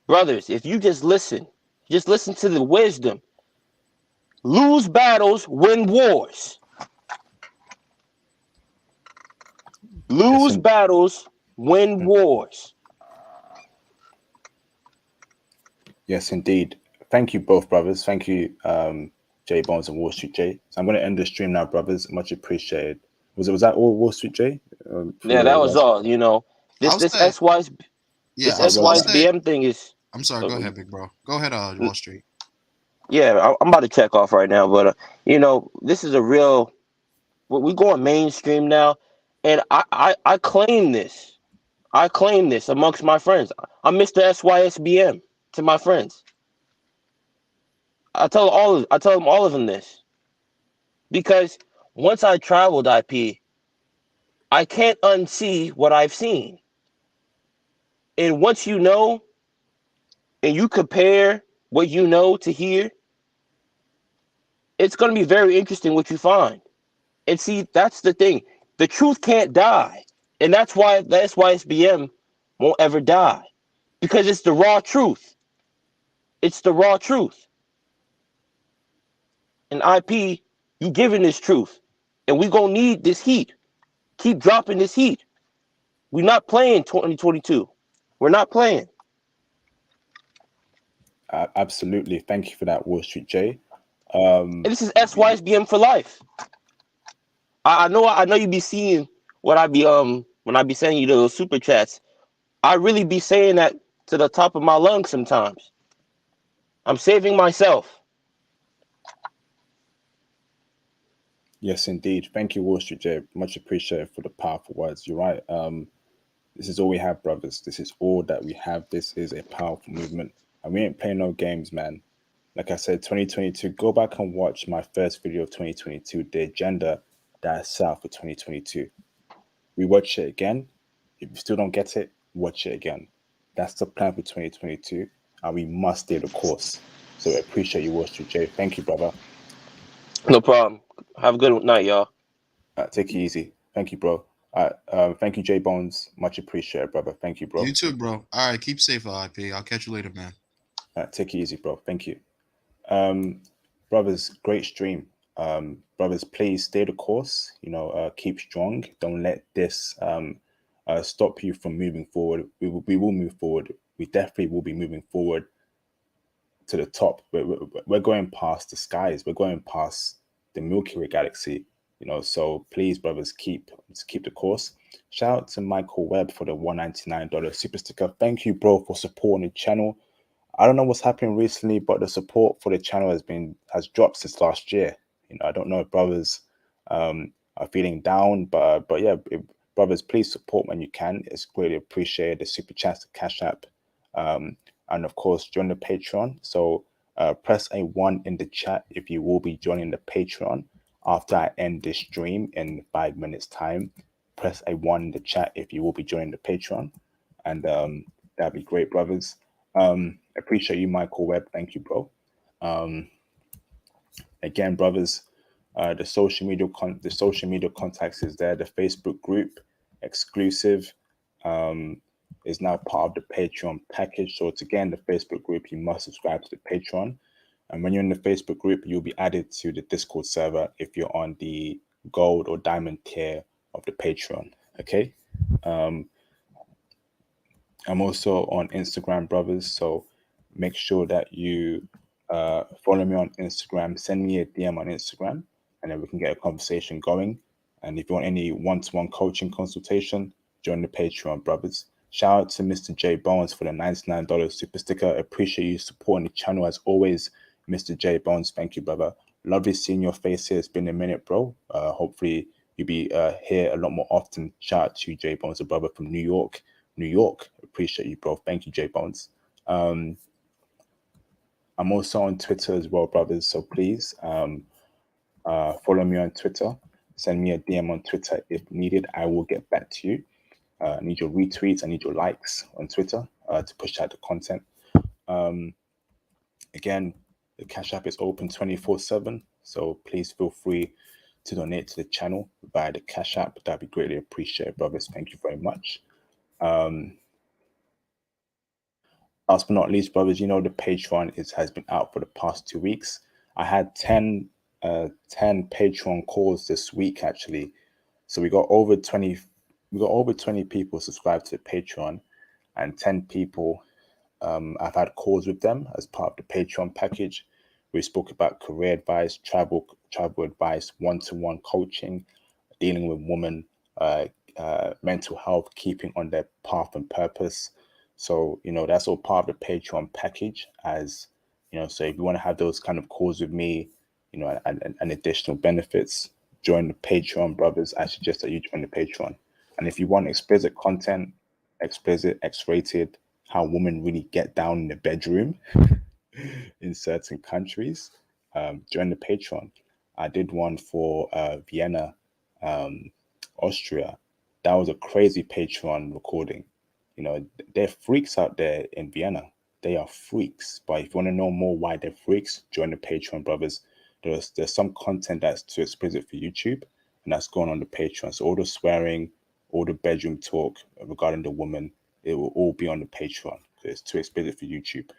Brothers, if you just listen to the wisdom. Lose battles, win wars. Lose battles, win wars. Yes, indeed. Thank you both, brothers. Thank you, J Bones and Wall Street J. So I'm going to end the stream now, brothers. Much appreciated. Was that all, Wall Street J? Yeah, that was all. You know, this SYSBM thing is. I'm sorry. Go ahead, big bro. Go ahead, Wall Street. Yeah, I'm about to check off right now, but you know, this is a real. We're going mainstream now, and I claim this. I claim this amongst my friends. I'm Mr. SYSBM to my friends. I tell them all of them this, because once I traveled IP, I can't unsee what I've seen. And once you know, and you compare what you know to here, it's going to be very interesting what you find. And see, that's the thing. The truth can't die. And that's why the SYSBM won't ever die. Because it's the raw truth. It's the raw truth. And IP, you giving this truth. And we going to need this heat. Keep dropping this heat. We're not playing 2022. We're not playing. Absolutely. Thank you for that, Wall Street J. And this is SYSBM for life. I know you be seeing what I be when I be sending you those super chats. I really be saying that to the top of my lungs sometimes. I'm saving myself. Yes, indeed. Thank you, Wall Street J. Much appreciated for the powerful words. You're right. This is all we have, brothers. This is all that we have. This is a powerful movement. And we ain't playing no games, man. Like I said, 2022, go back and watch my first video of 2022, the agenda that I set out for 2022. We watch it again. If you still don't get it, watch it again. That's the plan for 2022, and we must stay the course. So I appreciate you, Wall Street J. Thank you, brother. No problem. Have a good night, y'all. Take it easy. Thank you, bro. Thank you, J Bones. Much appreciated, brother. Thank you, bro. You too, bro. All right, keep safe, IP. I'll catch you later, man. Take it easy, bro. Thank you. Brothers, great stream. Brothers, please stay the course. You know, keep strong. Don't let this stop you from moving forward. We will move forward. We definitely will be moving forward to the top. We're going past the skies. We're going past the Milky Way galaxy. You know, so please, brothers, keep the course. Shout out to Michael Webb for the $199 super sticker. Thank you, bro, for supporting the channel. I don't know what's happening recently, but the support for the channel has dropped since last year. You know, I don't know if brothers are feeling down, but yeah, brothers, please support when you can. It's greatly appreciated. The super chats, the Cash App, and of course join the Patreon. So press a 1 in the chat if you will be joining the Patreon after I end this stream in 5 minutes time. Press a 1 in the chat if you will be joining the Patreon, and that'd be great, brothers. Appreciate you, Michael Webb. Thank you, bro. Again, brothers, the social media contacts is there. The Facebook group exclusive is now part of the Patreon package. So it's again the Facebook group. You must subscribe to the Patreon, and when you're in the Facebook group, you'll be added to the Discord server if you're on the gold or diamond tier of the Patreon. Okay. I'm also on Instagram, brothers. So make sure that you follow me on Instagram. Send me a DM on Instagram, and then we can get a conversation going. And if you want any one-to-one coaching consultation, join the Patreon, brothers. Shout out to Mr. J Bones for the $99 super sticker. Appreciate you supporting the channel as always, Mr. J Bones. Thank you, brother. Lovely seeing your face here. It's been a minute, bro. Hopefully you'll be here a lot more often. Shout out to J Bones, a brother from New York. New York. Appreciate you, bro. Thank you, J Bones. I'm also on Twitter as well, brothers. So please follow me on Twitter. Send me a DM on Twitter if needed. I will get back to you. I need your retweets. I need your likes on Twitter to push out the content. Again, the Cash App is open 24/7. So please feel free to donate to the channel via the Cash App. That'd be greatly appreciated, brothers. Thank you very much. Last but not least, brothers, you know the Patreon has been out for the past 2 weeks. I had 10 Patreon calls this week actually. So we got over 20 people subscribed to the Patreon, and 10 people I've had calls with them as part of the Patreon package. We spoke about career advice, travel advice, one-to-one coaching, dealing with women, mental health, keeping on their path and purpose. So, you know, that's all part of the Patreon package. As you know, so if you want to have those kind of calls with me, you know, and additional benefits, join the Patreon, brothers. I suggest that you join the Patreon. And if you want explicit content, explicit, X-rated, how women really get down in the bedroom in certain countries, join the Patreon. I did one for Vienna, Austria. That was a crazy Patreon recording. You know, they're freaks out there in Vienna. They are freaks. But if you want to know more why they're freaks, join the Patreon, brothers. There's some content that's too explicit for YouTube, and that's going on the Patreon. So all the swearing, all the bedroom talk regarding the woman, it will all be on the Patreon because it's too explicit for YouTube.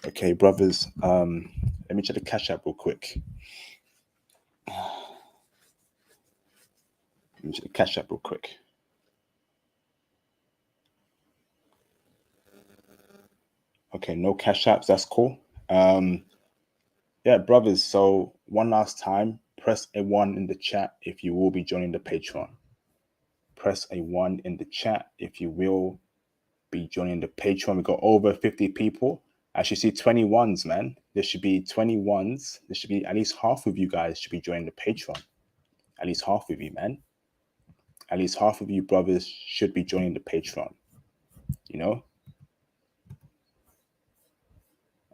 Okay, brothers. Let me check the Cash App real quick. Let me check the Cash App real quick. Okay, no Cash Apps. That's cool. Yeah, brothers. So one last time, press a 1 in the chat if you will be joining the Patreon. Press a 1 in the chat if you will be joining the Patreon. We got over 50 people. I should see 21s, man. There should be 21s. There should be at least half of you guys should be joining the Patreon. At least half of you, man. At least half of you brothers should be joining the Patreon. You know?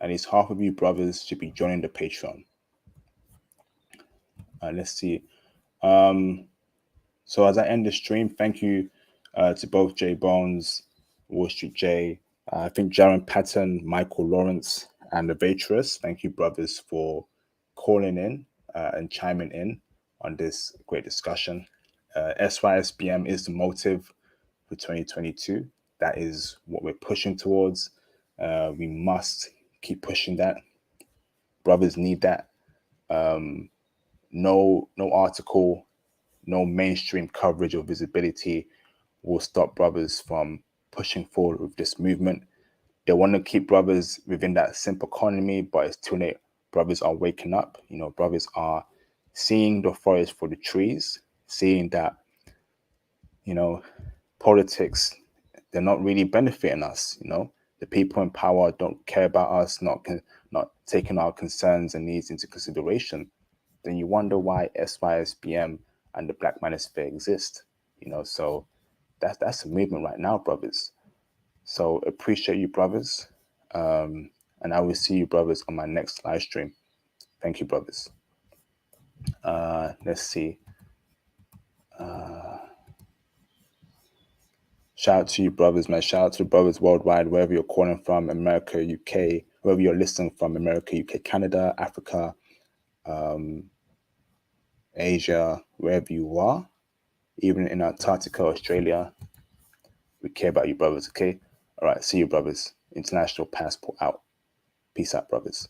At least half of you brothers should be joining the Patreon. Let's see. So as I end the stream, thank you to both J Bones, Wall Street J, I think Jaron Patton, Michael Lawrence, and the Vatrus. Thank you, brothers, for calling in and chiming in on this great discussion. SYSBM is the motive for 2022. That is what we're pushing towards. We must keep pushing that. Brothers need that. No article, no mainstream coverage or visibility will stop brothers from pushing forward with this movement. They want to keep brothers within that simple economy, but it's too late. Brothers are waking up. You know, brothers are seeing the forest for the trees, seeing that, you know, politics, they're not really benefiting us. You know, the people in power don't care about us, not taking our concerns and needs into consideration. Then you wonder why SYSBM and the Black Manosphere exist. You know, so that's a movement right now, brothers. So appreciate you, brothers. And I will see you, brothers, on my next live stream. Thank you, brothers. Let's see. Shout out to you, brothers, man. Shout out to the brothers worldwide, wherever you're calling from, America, UK, wherever you're listening from, America, UK, Canada, Africa, Asia, wherever you are, even in Antarctica, Australia. We care about you, brothers, okay? All right, see you, brothers. International Passport out. Peace out, brothers.